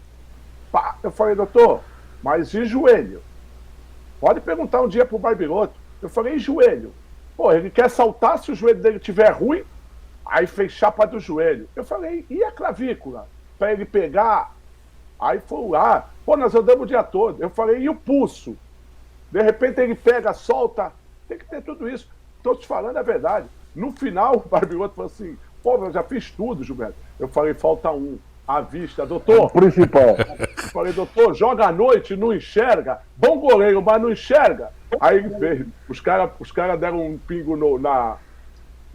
pá. Eu falei, doutor, mas e joelho? Pode perguntar um dia pro Barbiroto. Eu falei, e joelho? Pô, ele quer saltar se o joelho dele estiver ruim, aí fez chapa do joelho. Eu falei, e a clavícula? Pra ele pegar, aí foi lá, pô, nós andamos o dia todo. Eu falei, e o pulso? De repente ele pega, solta, tem que ter tudo isso. Tô te falando a verdade. No final, o Barbiroto falou assim, pô, eu já fiz tudo, Gilberto. Eu falei, falta um. À vista, doutor. Principal. Eu falei, doutor, joga à noite, não enxerga. Bom goleiro, mas não enxerga. Aí ele fez. Os cara deram um pingo na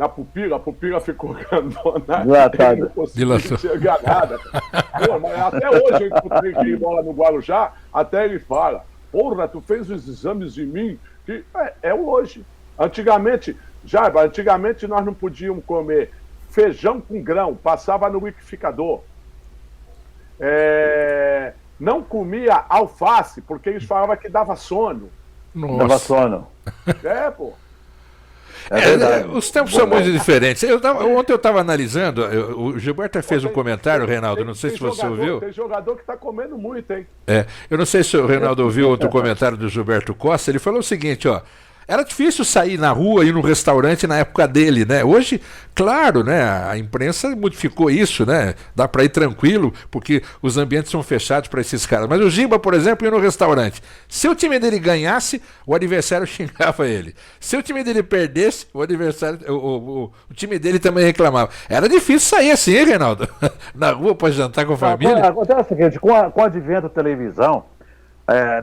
pupila, a pupila ficou grandona. Dilatada. Não conseguia enxergar nada. Pô, mas até hoje eu encontrei que bola no Guarujá, até ele fala, porra, tu fez os exames de mim? Que é hoje. Antigamente nós não podíamos comer feijão com grão, passava no liquidificador. Não comia alface, porque eles falavam que dava sono. Nossa. Dava sono. Pô. Os tempos são muito diferentes. Ontem eu estava analisando, o Gilberto fez um comentário, Reinaldo, não sei se você ouviu. Tem jogador que está comendo muito, hein? Eu não sei se o Reinaldo ouviu outro comentário do Gilberto Costa, ele falou o seguinte, ó. Era difícil sair na rua, ir num restaurante na época dele, né? Hoje, claro, né? A imprensa modificou isso, né? Dá para ir tranquilo, porque os ambientes são fechados para esses caras. Mas o Giba, por exemplo, ia no restaurante. Se o time dele ganhasse, o adversário xingava ele. Se o time dele perdesse, o time dele também reclamava. Era difícil sair assim, hein, Reinaldo? Na rua para jantar com a família. Acontece o seguinte, com o advento da televisão,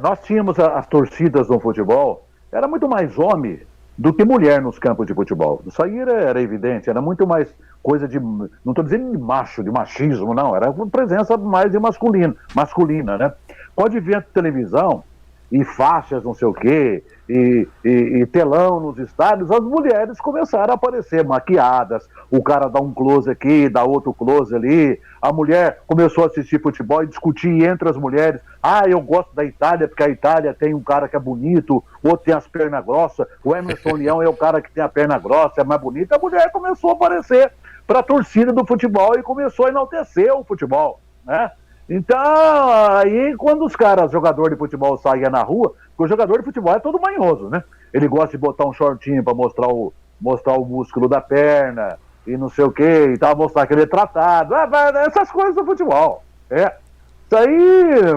nós tínhamos as torcidas no futebol, era muito mais homem do que mulher nos campos de futebol. Isso aí era evidente, era muito mais coisa de, não estou dizendo de macho, de machismo, não, era uma presença mais de masculina, né? Com o advento de televisão e faixas, não sei o quê, e telão nos estádios, as mulheres começaram a aparecer maquiadas, o cara dá um close aqui, dá outro close ali, a mulher começou a assistir futebol e discutir entre as mulheres, eu gosto da Itália, porque a Itália tem um cara que é bonito, o outro tem as pernas grossas, o Emerson Leão é o cara que tem a perna grossa, é mais bonito, a mulher começou a aparecer para a torcida do futebol e começou a enaltecer o futebol, né? Então, aí quando os caras, jogador de futebol, saíam na rua, porque o jogador de futebol é todo manhoso, né? Ele gosta de botar um shortinho para mostrar o músculo da perna e não sei o que, e tal, mostrar que ele é tratado. Essas coisas do futebol. Isso aí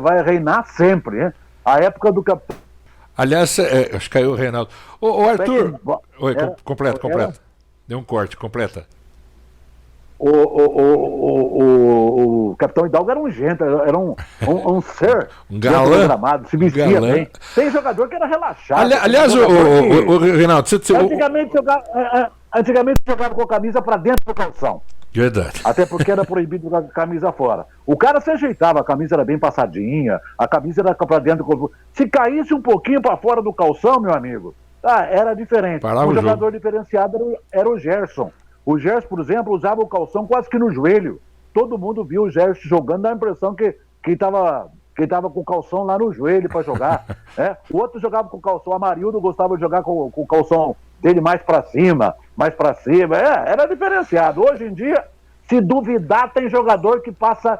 vai reinar sempre, né? A época do capitão. Aliás, acho que caiu o Reinaldo. Ô Arthur. Oi, completa. Deu um corte, completa. O Capitão Hidalgo era um gênio, era um ser um galã programado, se vestia bem. Tem jogador que era relaxado. Aliás, o Reinaldo, antigamente jogava com a camisa para dentro do calção. Verdade. Até porque era proibido jogar com a camisa fora. O cara se ajeitava, a camisa era bem passadinha, a camisa era para dentro do corpo. Se caísse um pouquinho para fora do calção, meu amigo, era diferente. Parava o jogador diferenciado era o Gerson. O Gerson, por exemplo, usava o calção quase que no joelho. Todo mundo viu o Gerson jogando, dá a impressão que estava com o calção lá no joelho para jogar. O outro jogava com o calção, o Amarildo gostava de jogar com o calção dele mais para cima. Era diferenciado. Hoje em dia, se duvidar, tem jogador que passa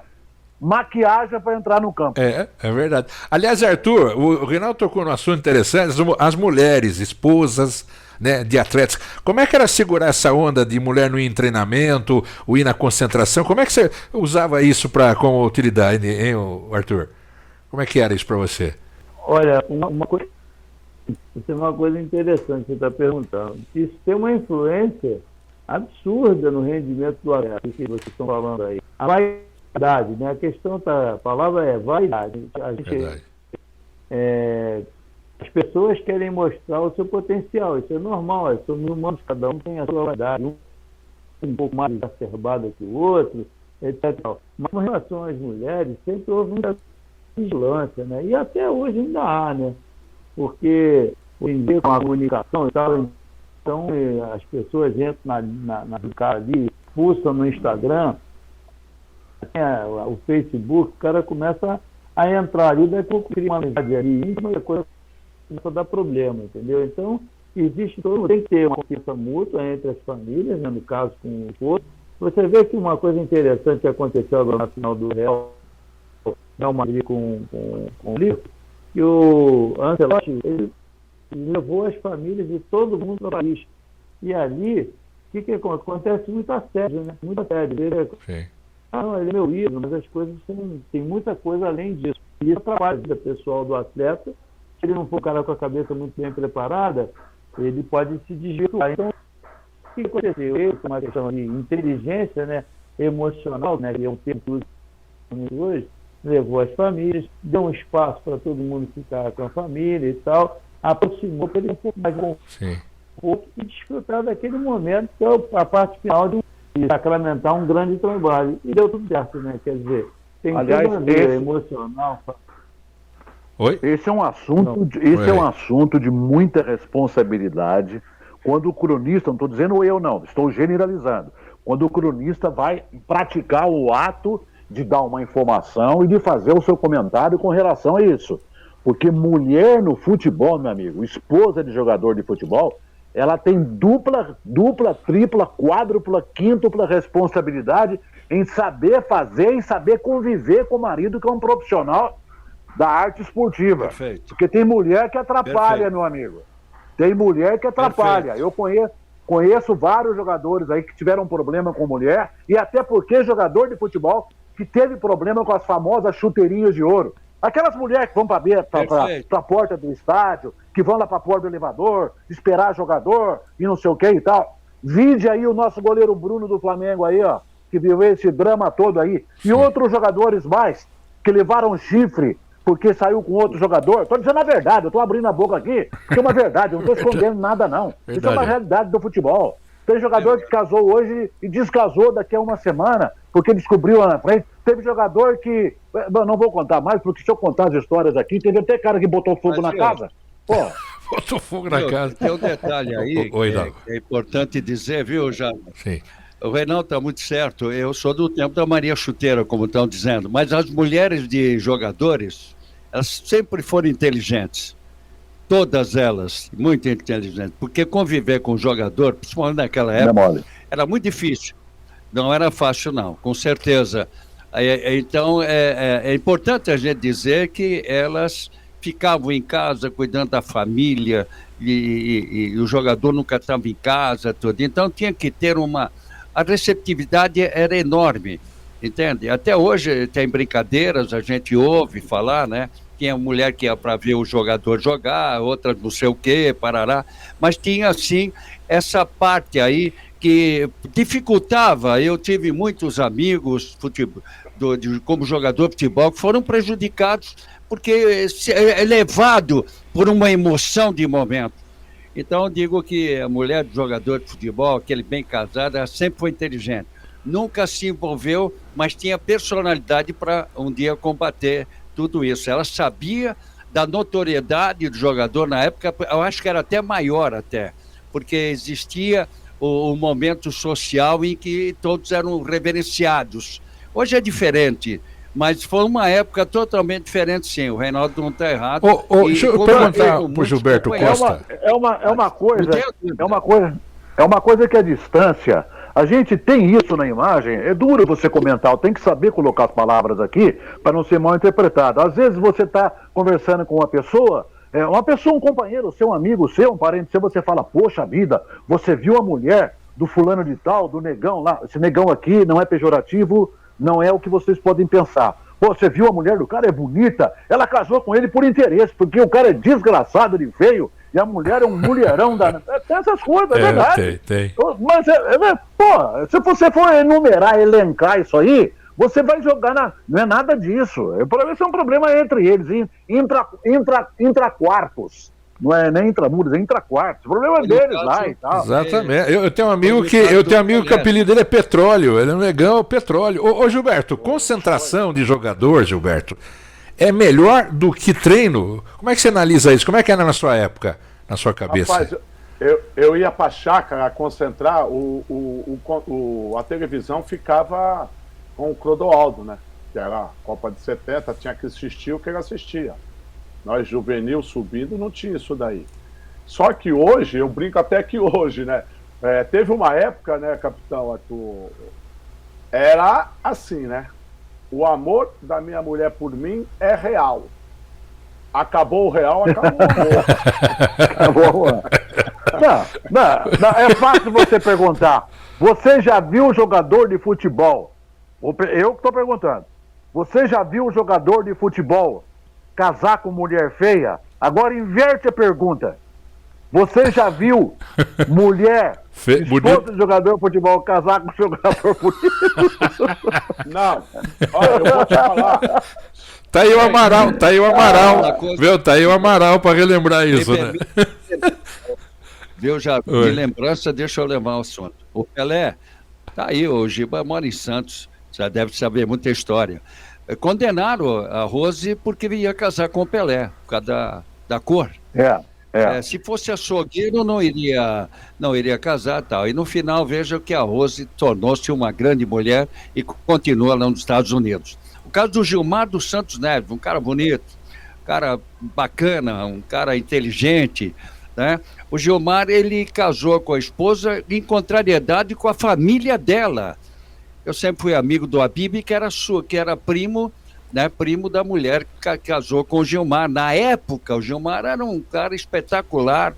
maquiagem para entrar no campo. É verdade. Aliás, Arthur, o Reinaldo tocou num assunto interessante, as mulheres, esposas, né, de atletas. Como é que era segurar essa onda de mulher não ir em treinamento, ou ir na concentração? Como é que você usava isso como utilidade, hein, Arthur? Como é que era isso para você? Olha, isso é uma coisa interessante que você está perguntando. Isso tem uma influência absurda no rendimento do atleta, que vocês estão falando aí. A vaidade, né? A palavra é vaidade. As pessoas querem mostrar o seu potencial, isso é normal, somos humanos, cada um tem a sua vaidade, um pouco mais exacerbada que o outro, etc. Mas com relação às mulheres, sempre houve muita vigilância, né? E até hoje ainda há, né? Porque hoje em dia, com a comunicação e tal, então as pessoas entram na cara ali, pulsam no Instagram, o Facebook, o cara começa a entrar ali, daí pouco cria uma amizade ali, e a coisa começa a dar problema, entendeu? Então, tem que ter uma confiança mútua entre as famílias, né, no caso com o outro. Você vê que uma coisa interessante que aconteceu agora na final do Real Madrid com o Liverpool, que o Ancelotti ele levou as famílias de todo mundo para Paris. E ali, o que acontece? Muito assédio, né? Muito assédio. Ele é meu ídolo, mas as coisas tem muita coisa além disso. E isso atrapalha a vida pessoal do atleta. Se ele não for um cara com a cabeça muito bem preparada, ele pode se desvirtuar. Então, o que aconteceu? Eu, com uma questão de inteligência, né, emocional, né, que é um termo que hoje, levou as famílias, deu um espaço para todo mundo ficar com a família e tal, aproximou para ele um pouco mais conforto e desfrutar daquele momento, que é a parte final de sacramentar um grande trabalho. E deu tudo certo, né? Quer dizer, tem tudo a ver emocional. Oi? Esse é um assunto de muita responsabilidade. Quando o cronista, não estou dizendo eu não, estou generalizando, quando o cronista vai praticar o ato de dar uma informação e de fazer o seu comentário com relação a isso. Porque mulher no futebol, meu amigo, esposa de jogador de futebol, ela tem dupla, tripla, quádrupla, quíntupla responsabilidade em saber fazer, em saber conviver com o marido, que é um profissional da arte esportiva. Perfeito. Porque tem mulher que atrapalha, meu amigo. Tem mulher que atrapalha. Eu conheço vários jogadores aí que tiveram problema com mulher, e até porque jogador de futebol que teve problema com as famosas chuteirinhas de ouro. Aquelas mulheres que vão para a porta do estádio, que vão lá para a porta do elevador, esperar jogador e não sei o que e tal. Vide aí o nosso goleiro Bruno do Flamengo aí, ó, que viveu esse drama todo aí. E outros jogadores mais que levaram chifre porque saiu com outro jogador. Estou dizendo a verdade, eu estou abrindo a boca aqui, porque é uma verdade, eu não estou escondendo nada, não. Isso é uma realidade do futebol. Tem jogador que casou hoje e descasou daqui a uma semana, porque descobriu lá na frente. Teve jogador que... Não vou contar mais, porque se eu contar as histórias aqui, teve até cara que botou fogo na casa. Pô. Botou fogo na casa. Tem um detalhe aí que é importante dizer, viu, Jair? Sim. O Reinaldo está muito certo. Eu sou do tempo da Maria Chuteira, como estão dizendo. Mas as mulheres de jogadores, elas sempre foram inteligentes. Todas elas, muito inteligentes. Porque conviver com o jogador, principalmente naquela época, era muito difícil. Não era fácil, não, com certeza. Então, é importante a gente dizer que elas ficavam em casa cuidando da família e o jogador nunca estava em casa, tudo. Então, tinha que ter a receptividade era enorme, entende? Até hoje tem brincadeiras, a gente ouve falar, né? Tinha mulher que ia para ver o jogador jogar, outra não sei o quê, parará. Mas tinha, assim, essa parte aí que dificultava. Eu tive muitos amigos como jogador de futebol que foram prejudicados porque é levado por uma emoção de momento. Então, eu digo que a mulher do jogador de futebol, aquele bem casado, ela sempre foi inteligente. Nunca se envolveu, mas tinha personalidade para um dia combater tudo isso. Ela sabia da notoriedade do jogador na época, eu acho que era até maior até, porque existia o momento social em que todos eram reverenciados. Hoje é diferente, mas foi uma época totalmente diferente, sim. O Reinaldo não está errado. Deixa eu perguntar para o Gilberto Costa. É uma coisa que a distância... A gente tem isso na imagem, é duro você comentar, tem que saber colocar as palavras aqui para não ser mal interpretado. Às vezes você está conversando com uma pessoa, um companheiro seu, um amigo seu, um parente seu, você fala, poxa vida, você viu a mulher do fulano de tal, do negão lá, esse negão aqui não é pejorativo, não é o que vocês podem pensar. Pô, você viu a mulher do cara, é bonita, ela casou com ele por interesse, porque o cara é desgraçado de feio, e a mulher é um mulherão da... Tem essas coisas, é verdade. Tem. Mas, pô, se você for enumerar, elencar isso aí, você vai jogar Não é nada disso. Isso é um problema entre eles, intraquartos. Não é nem intramuros, é intraquartos. O problema é deles lá e tal. Exatamente. Eu tenho um amigo que o apelido dele é Petróleo. Ele é um negão, Petróleo. Ô Gilberto, concentração de jogador, Gilberto, é melhor do que treino? Como é que você analisa isso? Como é que era na sua época, na sua cabeça? Rapaz, eu ia pra chácara concentrar, a televisão ficava com o Clodoaldo, né? Que era a Copa de 70, tinha que assistir o que ele assistia. Nós, juvenil, subindo, não tinha isso daí. Só que hoje, eu brinco até que hoje, né? Teve uma época, né, capitão, Arthur, era assim, né? O amor da minha mulher por mim é real. Acabou o real, acabou o amor. Acabou o amor. Não, é fácil você perguntar. Você já viu um jogador de futebol? Eu que estou perguntando. Você já viu um jogador de futebol casar com mulher feia? Agora inverte a pergunta. Você já viu mulher, esposa de jogador de futebol, casar com jogador bonito? Não. Olha, eu vou te falar. Tá aí o Amaral. Viu? Tá aí o Amaral para relembrar isso, né? Viu, já de lembrança, deixa eu levar o assunto. O Pelé, tá aí, o Giba mora em Santos, já deve saber muita história. Condenaram a Rose porque ia casar com o Pelé, por causa da cor. Se fosse açougueiro, não iria casar, tal. E no final, veja que a Rose tornou-se uma grande mulher e continua lá nos Estados Unidos. O caso do Gilmar dos Santos Neves, um cara bonito, um cara bacana, um cara inteligente, né? O Gilmar, ele casou com a esposa em contrariedade com a família dela. Eu sempre fui amigo do Habib, que era primo, né, primo da mulher que casou com o Gilmar. Na época, o Gilmar era um cara espetacular,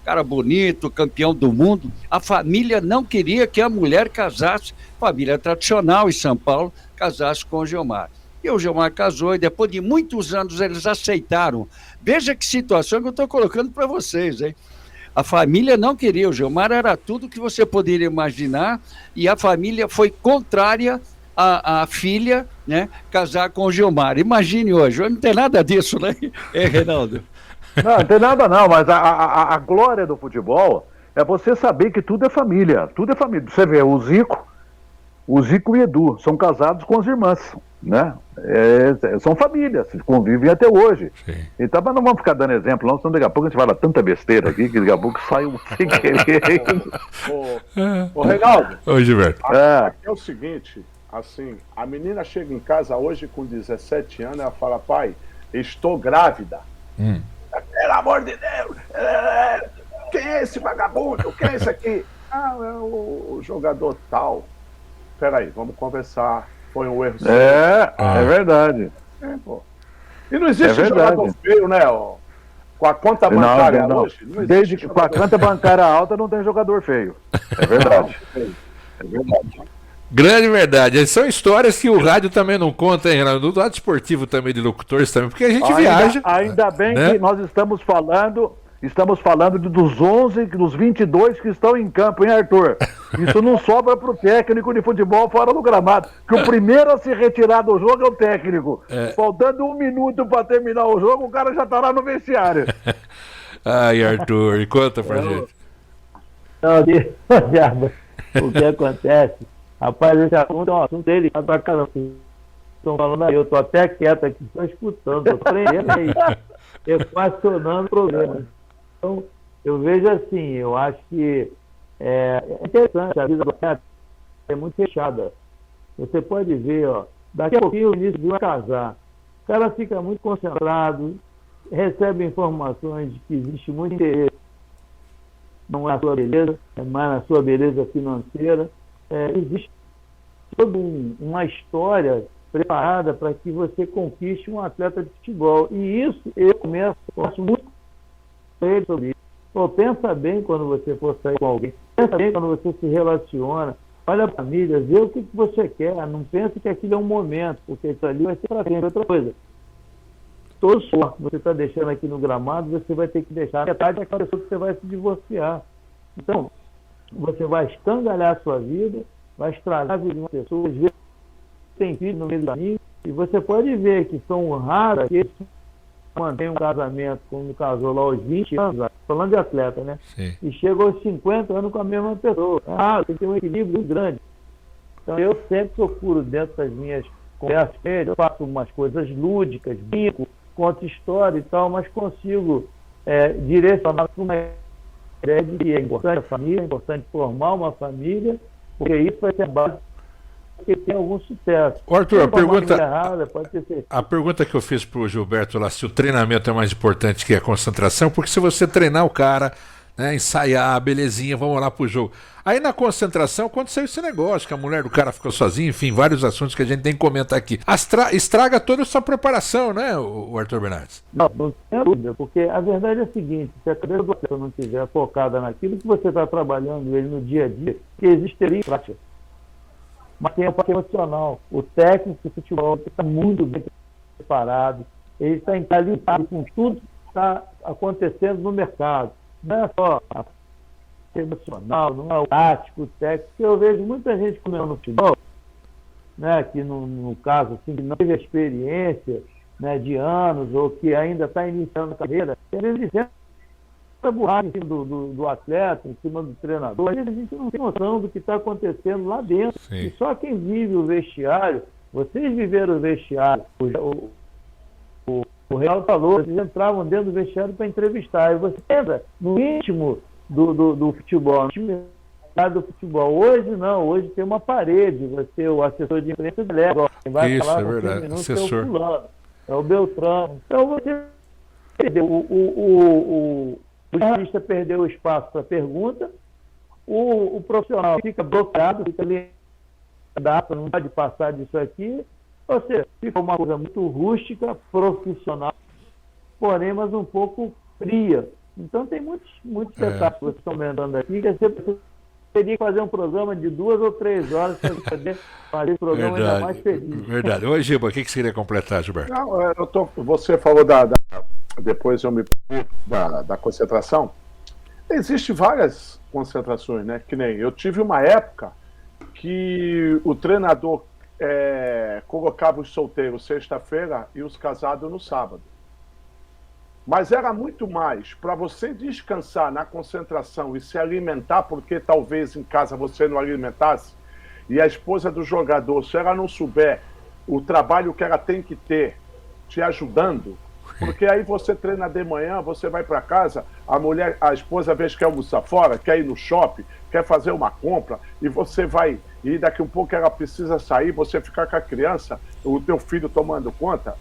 cara bonito, campeão do mundo. A família não queria que a mulher casasse, família tradicional em São Paulo, casasse com o Gilmar. E o Gilmar casou e depois de muitos anos eles aceitaram. Veja que situação que eu estou colocando para vocês, hein? A família não queria, o Gilmar era tudo que você poderia imaginar e a família foi contrária a filha, né, casar com o Gilmar. Imagine hoje, não tem nada disso, né? Reinaldo? Não tem nada não, mas a glória do futebol é você saber que tudo é família. Tudo é família. Você vê, o Zico e o Edu são casados com as irmãs, né? São famílias, convivem até hoje. Sim. Então, mas não vamos ficar dando exemplo, não, senão daqui a pouco a gente fala tanta besteira aqui que daqui a pouco sai um sem querer. Ô Reinaldo, Oi, Gilberto. É o seguinte, assim, a menina chega em casa hoje com 17 anos, ela fala, pai, estou grávida. Pelo amor de Deus, quem é esse vagabundo? Quem é esse aqui? Ah, é o jogador tal. Peraí, vamos conversar. Foi um erro. É verdade. Pô. E não existe jogador feio, né? Ó. Com a conta bancária hoje. Não Desde que com a conta bancária alta não tem jogador feio. É verdade. É verdade. Grande verdade. São histórias que o rádio também não conta, hein, Renato? Do lado esportivo também, de locutores também, porque a gente viaja. Ainda bem, né? Que nós estamos falando dos 22 que estão em campo, hein, Arthur? Isso não sobra para o técnico de futebol fora do gramado, que o primeiro a se retirar do jogo é o técnico. Faltando 1 minuto para terminar o jogo, o cara já está lá no vestiário. Ai, Arthur, e conta pra gente. O que acontece? Rapaz, esse assunto é um assunto delicado pra caramba. Estão falando aí, eu tô até quieto aqui, só escutando, tô aprendendo aí, equacionando o problema. Então, eu vejo assim, eu acho que é interessante, a vida do atleta é muito fechada. Você pode ver, ó, daqui a pouquinho o início vai casar. O cara fica muito concentrado, recebe informações de que existe muito interesse, não é a sua beleza, é mais a sua beleza financeira. Existe toda uma história preparada para que você conquiste um atleta de futebol. E isso eu gosto muito sobre isso. Pô, pensa bem quando você for sair com alguém. Pensa bem quando você se relaciona. Olha a família, vê o que você quer. Não pense que aquilo é um momento, porque isso ali vai ser para frente. Outra coisa. Todo suor que você está deixando aqui no gramado, você vai ter que deixar metade daquela pessoa que você vai se divorciar. Então, você vai escangalhar a sua vida, vai estragar a vida de uma pessoa, às vezes tem filho no meio do caminho, e você pode ver que são raros aqueles que mantêm um casamento, como casou lá aos 20 anos, falando de atleta, né? Sim. E chegou aos 50 anos com a mesma pessoa. Tem que ter um equilíbrio muito grande. Então eu sempre procuro, dentro das minhas conversas, eu faço umas coisas lúdicas, brinco, conto história e tal, mas consigo direcionar para uma ideia de que é importante a família, é importante formar uma família, porque isso vai ser a base que tem algum sucesso. Arthur, a pergunta que eu fiz para o Gilberto lá, se o treinamento é mais importante que a concentração, porque se você treinar o cara, né, ensaiar, belezinha, vamos lá pro jogo. Aí na concentração aconteceu esse negócio, que a mulher do cara ficou sozinha, enfim, vários assuntos que a gente tem que comentar aqui. Estraga toda a sua preparação, né, o Arthur Bernardes? Não tem dúvida, porque a verdade é a seguinte, se a cabeça do atleta não estiver focada naquilo que você está trabalhando ele no dia a dia, que existe teoria e prática. Mas tem a parte emocional. O técnico de futebol está muito bem preparado, ele está encalhado com tudo que está acontecendo no mercado. Não é só emocional, não é o tático, o técnico, que eu vejo muita gente comendo no futebol, né, que no caso assim, que não teve a experiência, né, de anos, ou que ainda está iniciando a carreira, querendo dizer a borracha em cima do atleta, em cima do treinador. A gente não tem noção do que está acontecendo lá dentro. Sim. E só quem vive o vestiário, vocês viveram o vestiário, o Real falou, vocês entravam dentro do vestiário para entrevistar, e você entra no íntimo do futebol, no intimidade do futebol. Hoje não, hoje tem uma parede, você, o assessor de imprensa, quem vai isso, falar é verdade, assessor. É o fulano, é o Beltrano. Então você perdeu, o jornalista perdeu o espaço para pergunta, o profissional fica bloqueado, fica ali, não pode passar disso aqui. Ou seja, fica uma coisa muito rústica, profissional, porém, mas um pouco fria. Então tem muitos detalhes que estão comentando aqui, que você teria que fazer um programa de 2 ou 3 horas para poder fazer o programa ainda mais feliz. Verdade. Oi, Giba, o que você queria completar, Gilberto? Não, você falou depois eu me da concentração. Existem várias concentrações, né? Que nem eu tive uma época que o treinador colocava os solteiros sexta-feira e os casados no sábado. Mas era muito mais para você descansar na concentração e se alimentar, porque talvez em casa você não alimentasse, e a esposa do jogador, se ela não souber o trabalho que ela tem que ter, te ajudando, porque aí você treina de manhã, você vai para casa, a esposa às vezes quer almoçar fora, quer ir no shopping, quer fazer uma compra, e você vai, e daqui a um pouco ela precisa sair, você ficar com a criança, o teu filho tomando conta.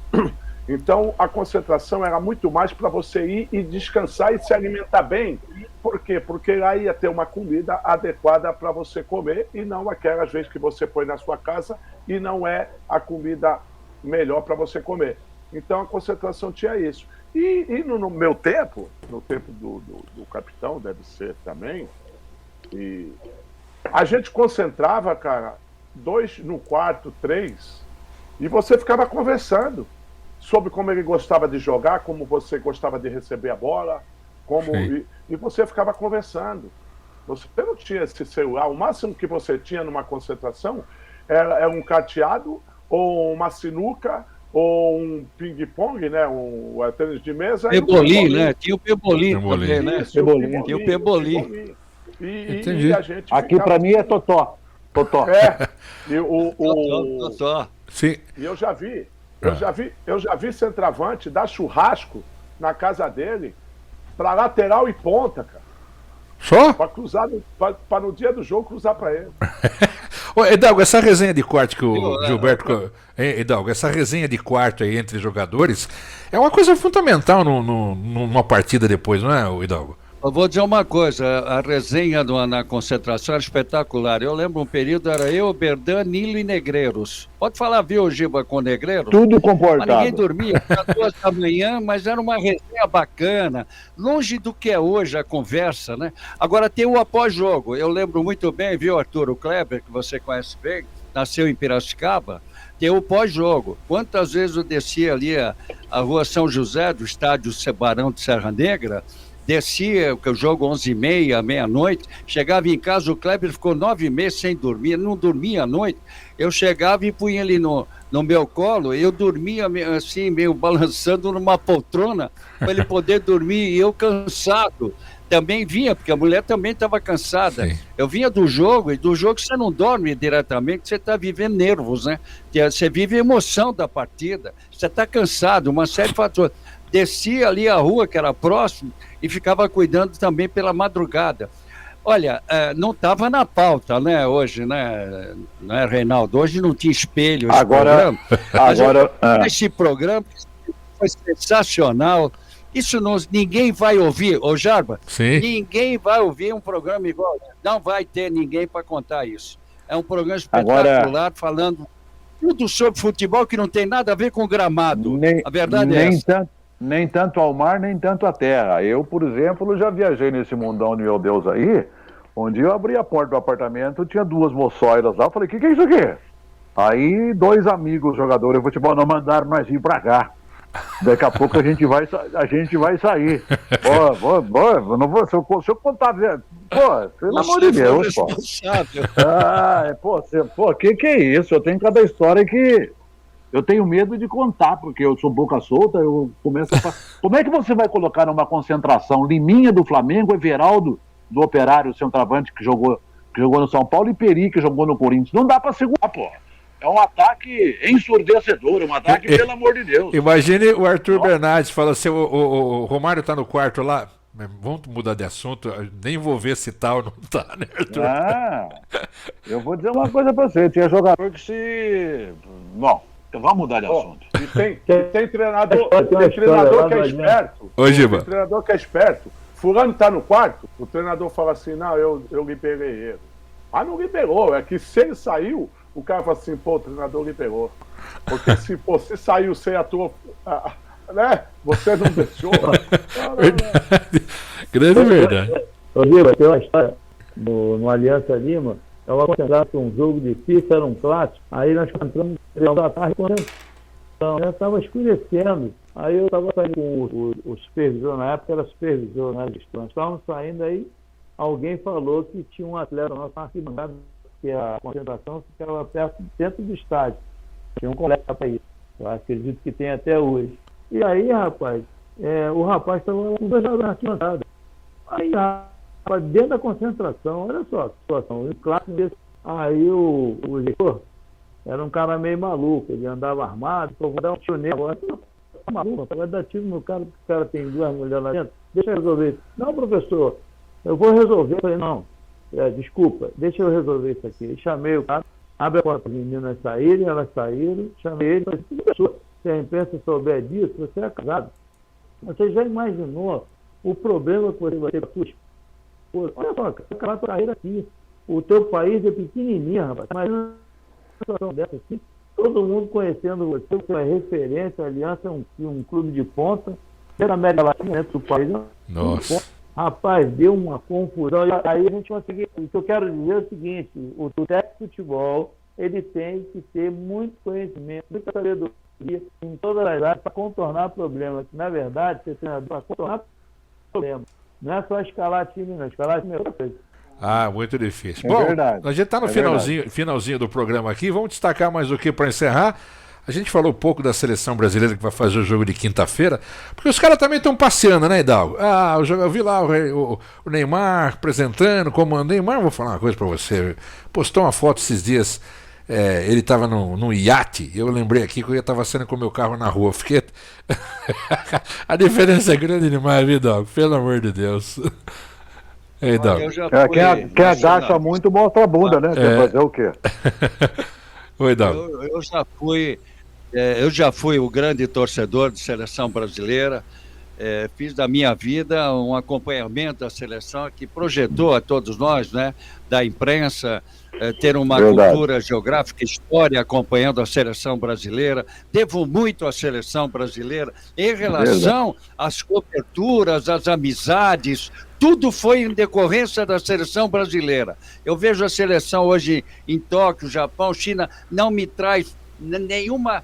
Então, a concentração era muito mais para você ir e descansar e se alimentar bem. Por quê? Porque lá ia ter uma comida adequada para você comer e não aquelas vezes que você põe na sua casa e não é a comida melhor para você comer. Então, a concentração tinha isso. E no meu tempo, no tempo do capitão, deve ser também, e a gente concentrava, cara, 2 no quarto, 3, e você ficava conversando sobre como ele gostava de jogar, como você gostava de receber a bola, e você ficava conversando. Você não tinha esse celular, o máximo que você tinha numa concentração era um carteado, ou uma sinuca, ou um ping-pong, né? Um tênis de mesa. Pebolim, né? Tinha o Pebolim também, né? Pebolim. Tinha o Pebolim. E a gente aqui para mim é Totó. Totó. Totó. Sim. E eu já vi centroavante dar churrasco na casa dele para lateral e ponta, cara. Só? Para cruzar, para no dia do jogo cruzar para ele. Ô, Hidalgo, essa resenha de quarto que o Gilberto... Hidalgo, essa resenha de quarto aí entre jogadores é uma coisa fundamental numa partida depois, não é, Hidalgo? Eu vou dizer uma coisa, a resenha na concentração era espetacular. Eu lembro um período, era eu, Berdan, Nilo e Negreiros. Pode falar, viu, Giba, com Negreiros? Tudo comportado. Mas ninguém dormia, às 2 da manhã, mas era uma resenha bacana, longe do que é hoje a conversa, né? Agora tem o após-jogo. Eu lembro muito bem, viu, Arturo Kleber, que você conhece bem, nasceu em Piracicaba, tem o pós-jogo. Quantas vezes eu descia ali a rua São José, do estádio Sebarão de Serra Negra, descia, o jogo 11h30, meia-noite, chegava em casa, o Kleber ficou 9 meses sem dormir, não dormia à noite, eu chegava e punha ele no meu colo, eu dormia assim, meio balançando numa poltrona, para ele poder dormir, e eu cansado, também vinha, porque a mulher também estava cansada. Sim. Eu vinha do jogo, e do jogo você não dorme diretamente, você está vivendo nervos, né? Você vive a emoção da partida, você está cansado, uma série de fatores. Descia ali a rua, que era próximo, e ficava cuidando também pela madrugada. Olha, não estava na pauta, né, hoje, né, Reinaldo? Hoje não tinha espelho esse programa. Esse programa foi sensacional. Isso ninguém vai ouvir, ô Jarba, Sim. Ninguém vai ouvir um programa igual. Não vai ter ninguém para contar isso. É um programa espetacular, falando tudo sobre futebol que não tem nada a ver com gramado. A verdade é essa. Nem tanto ao mar, nem tanto à terra. Eu, por exemplo, já viajei nesse mundão de meu Deus aí, onde eu abri a porta do apartamento, tinha 2 moçoiras lá, eu falei, o que é isso aqui? Aí 2 amigos jogadores de futebol não mandaram nós ir pra cá. Daqui a pouco a gente vai sair. Não vou, se eu contar, pelo amor de Deus, que é isso? Eu tenho cada história que eu tenho medo de contar, porque eu sou boca solta, eu começo a falar. Como é que você vai colocar numa concentração Liminha do Flamengo, Everaldo do Operário, centroavante que jogou no São Paulo, e Peri, que jogou no Corinthians? Não dá pra segurar, pô. É um ataque ensurdecedor, um ataque, pelo amor de Deus. Imagine o Arthur Bernardes, fala assim, o Romário tá no quarto lá, vamos mudar de assunto, nem vou ver se tá ou não tá, né, Arthur? Eu vou dizer uma coisa pra você, tinha jogador que se... Bom, então vamos mudar de assunto. E tem treinador que é esperto. Ô, Giba. Tem treinador que é esperto. Fulano tá no quarto, o treinador fala assim, não, eu liberei ele. Ah, não liberou, é que se ele saiu, o cara fala assim, pô, o treinador liberou. Porque se você saiu sem a tua... né? Você não deixou. Grande verdade. Ô, Giba, tem uma história no Aliança Lima. Eu vou concentrar para um jogo difícil, era um clássico. Aí nós entramos no da tarde, então já estava escurecendo. Aí eu estava saindo com o supervisor, na época era supervisor, né? Nós estávamos saindo, aí alguém falou que tinha um atleta nosso na arquibancada porque a concentração ficava dentro do estádio. Tinha um colégio para isso. Eu acredito que tem até hoje. E aí, rapaz, o rapaz estava com 2 jogadores na arquibancada. Aí, rapaz, dentro da concentração, olha só a situação. Um clássico desse. Aí o diretor era um cara meio maluco, ele andava armado, vou dar um tiro nele agora. Não, tá maluco, vai dar tiro no cara, porque o cara tem 2 mulheres lá dentro. Deixa eu resolver isso. Não, professor, eu vou resolver. Eu falei, não, desculpa, deixa eu resolver isso aqui. Eu chamei o cara, abre a porta para as meninas saírem, elas saíram, chamei ele, falei, professor, se a imprensa souber disso, você é casado. Você já imaginou o problema que você vai ter com a sua esposa? Olha só, acabar a tua carreira aqui. O teu país é pequenininho, rapaz. Mas uma situação dessa assim, todo mundo conhecendo você, você é referência, a Aliança é um clube de ponta, da América Latina, dentro do país. Nossa. Rapaz, deu uma confusão. Aí a gente conseguiu. O que eu quero dizer é o seguinte: o técnico de futebol, ele tem que ter muito conhecimento, muita sabedoria em todas as áreas para contornar problemas. Na verdade, ser treinador para contornar problemas. Não é só escalar time, não. Escalar time é outra coisa. Ah, muito difícil. É Bom, verdade. a gente está no finalzinho do programa aqui. Vamos destacar mais o que para encerrar? A gente falou um pouco da seleção brasileira que vai fazer o jogo de quinta-feira, porque os caras também estão passeando, né, Hidalgo? Eu vi lá o Neymar apresentando, comandando. Neymar, vou falar uma coisa para você. Postou uma foto esses dias, ele estava num iate, eu lembrei aqui que eu estava saindo com o meu carro na rua. Fiquei... A diferença é grande demais, viu, Hidalgo? Pelo amor de Deus. Ei, Hidalgo. Quem agacha muito mostra a bunda, né? Quer fazer o quê? Oi, Hidalgo. Eu já fui o grande torcedor de seleção brasileira, fiz da minha vida um acompanhamento da seleção que projetou a todos nós, né, da imprensa, ter uma cultura geográfica, história acompanhando a seleção brasileira. Devo muito à seleção brasileira em relação às coberturas, às amizades, tudo foi em decorrência da seleção brasileira. Eu vejo a seleção hoje em Tóquio, Japão, China, não me traz nenhuma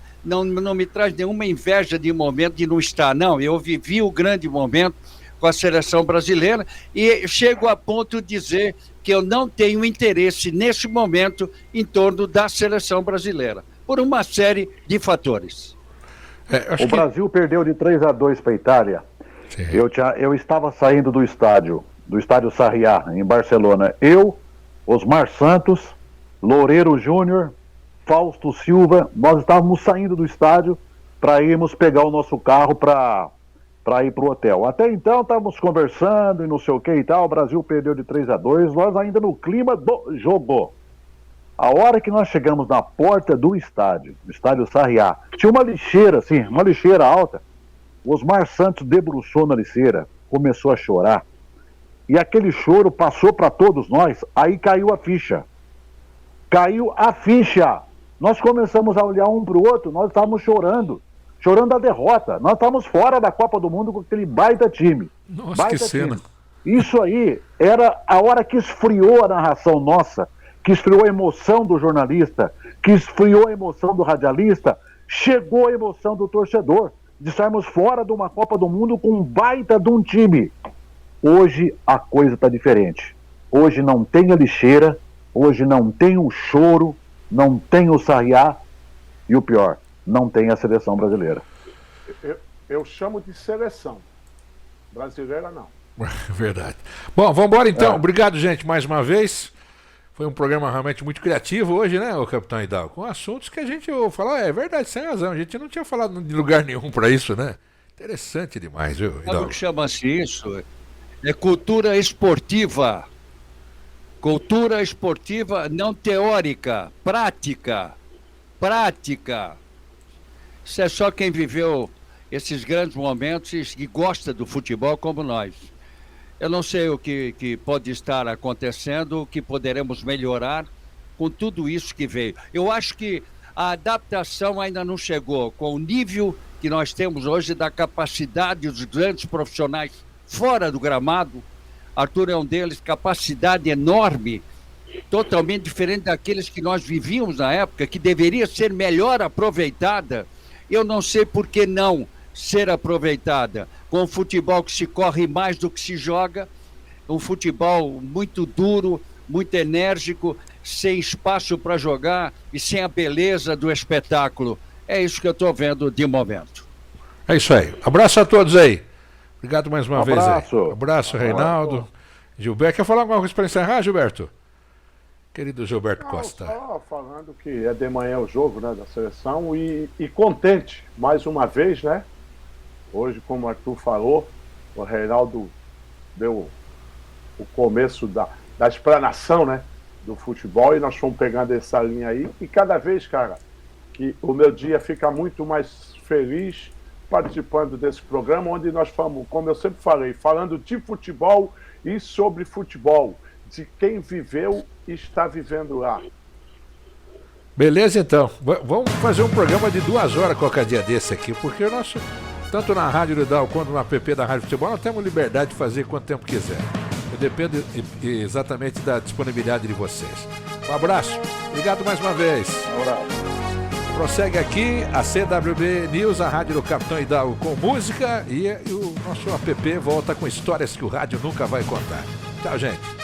inveja de momento de não estar. Não, eu vivi o grande momento com a seleção brasileira e chego a ponto de dizer que eu não tenho interesse nesse momento em torno da seleção brasileira, por uma série de fatores. O Brasil perdeu de 3-2 para a Itália. Eu estava saindo do estádio Sarriá, em Barcelona. Eu, Osmar Santos, Loureiro Júnior, Fausto Silva, nós estávamos saindo do estádio para irmos pegar o nosso carro para ir para o hotel. Até então estávamos conversando e não sei o que e tal, o Brasil perdeu de 3-2, nós ainda no clima do jogo. A hora que nós chegamos na porta do estádio Sarriá, tinha uma lixeira assim, uma lixeira alta. O Osmar Santos debruçou na lixeira, começou a chorar. E aquele choro passou para todos nós, aí caiu a ficha. Caiu a ficha. Nós começamos a olhar um para o outro, nós estávamos chorando a derrota. Nós estávamos fora da Copa do Mundo com aquele baita time. Nossa, que cena. Isso aí era a hora que esfriou a narração nossa, que esfriou a emoção do jornalista, que esfriou a emoção do radialista, chegou a emoção do torcedor, de estarmos fora de uma Copa do Mundo com um baita de um time. Hoje a coisa está diferente. Hoje não tem a lixeira, hoje não tem o choro, não tem o Sarriá e o pior, não tem a seleção brasileira. Eu chamo de seleção. Brasileira não. Verdade. Bom, vamos embora então. Obrigado, gente, mais uma vez. Foi um programa realmente muito criativo hoje, né, o Capitão Hidalgo? Com assuntos que a gente falou, é verdade, sem razão. A gente não tinha falado de lugar nenhum para isso, né? Interessante demais, viu, Hidalgo? Sabe o que chama-se isso? É cultura esportiva. Cultura esportiva não teórica, prática. Isso é só quem viveu esses grandes momentos e gosta do futebol como nós. Eu não sei o que pode estar acontecendo, o que poderemos melhorar com tudo isso que veio. Eu acho que a adaptação ainda não chegou com o nível que nós temos hoje da capacidade dos grandes profissionais fora do gramado. Arthur é um deles, capacidade enorme, totalmente diferente daqueles que nós vivíamos na época, que deveria ser melhor aproveitada. Eu não sei por que não ser aproveitada, com um futebol que se corre mais do que se joga, um futebol muito duro, muito enérgico, sem espaço para jogar e sem a beleza do espetáculo. É isso que eu estou vendo de momento. É isso aí. Abraço a todos aí. Obrigado mais uma vez aí. Abraço. Abraço, Reinaldo. Gilberto, quer falar alguma coisa para encerrar, Gilberto? Querido Gilberto Costa. Só falando que é de manhã o jogo, né, da seleção e contente, mais uma vez, né? Hoje, como o Arthur falou, o Reinaldo deu o começo da explanação, né, do futebol, e nós fomos pegando essa linha aí, e cada vez, cara, que o meu dia fica muito mais feliz participando desse programa, onde nós fomos, como eu sempre falei, falando de futebol e sobre futebol, de quem viveu e está vivendo lá. Beleza, então. Vamos fazer um programa de 2 horas qualquer dia desse aqui, porque o nosso, tanto na Rádio Lidal quanto no app da Rádio Futebol, nós temos liberdade de fazer quanto tempo quiser. Depende exatamente da disponibilidade de vocês. Um abraço. Obrigado mais uma vez. Um abraço. Prossegue aqui a CWB News, a Rádio do Capitão Hidalgo com música, e o nosso app volta com histórias que o rádio nunca vai contar. Tchau, gente.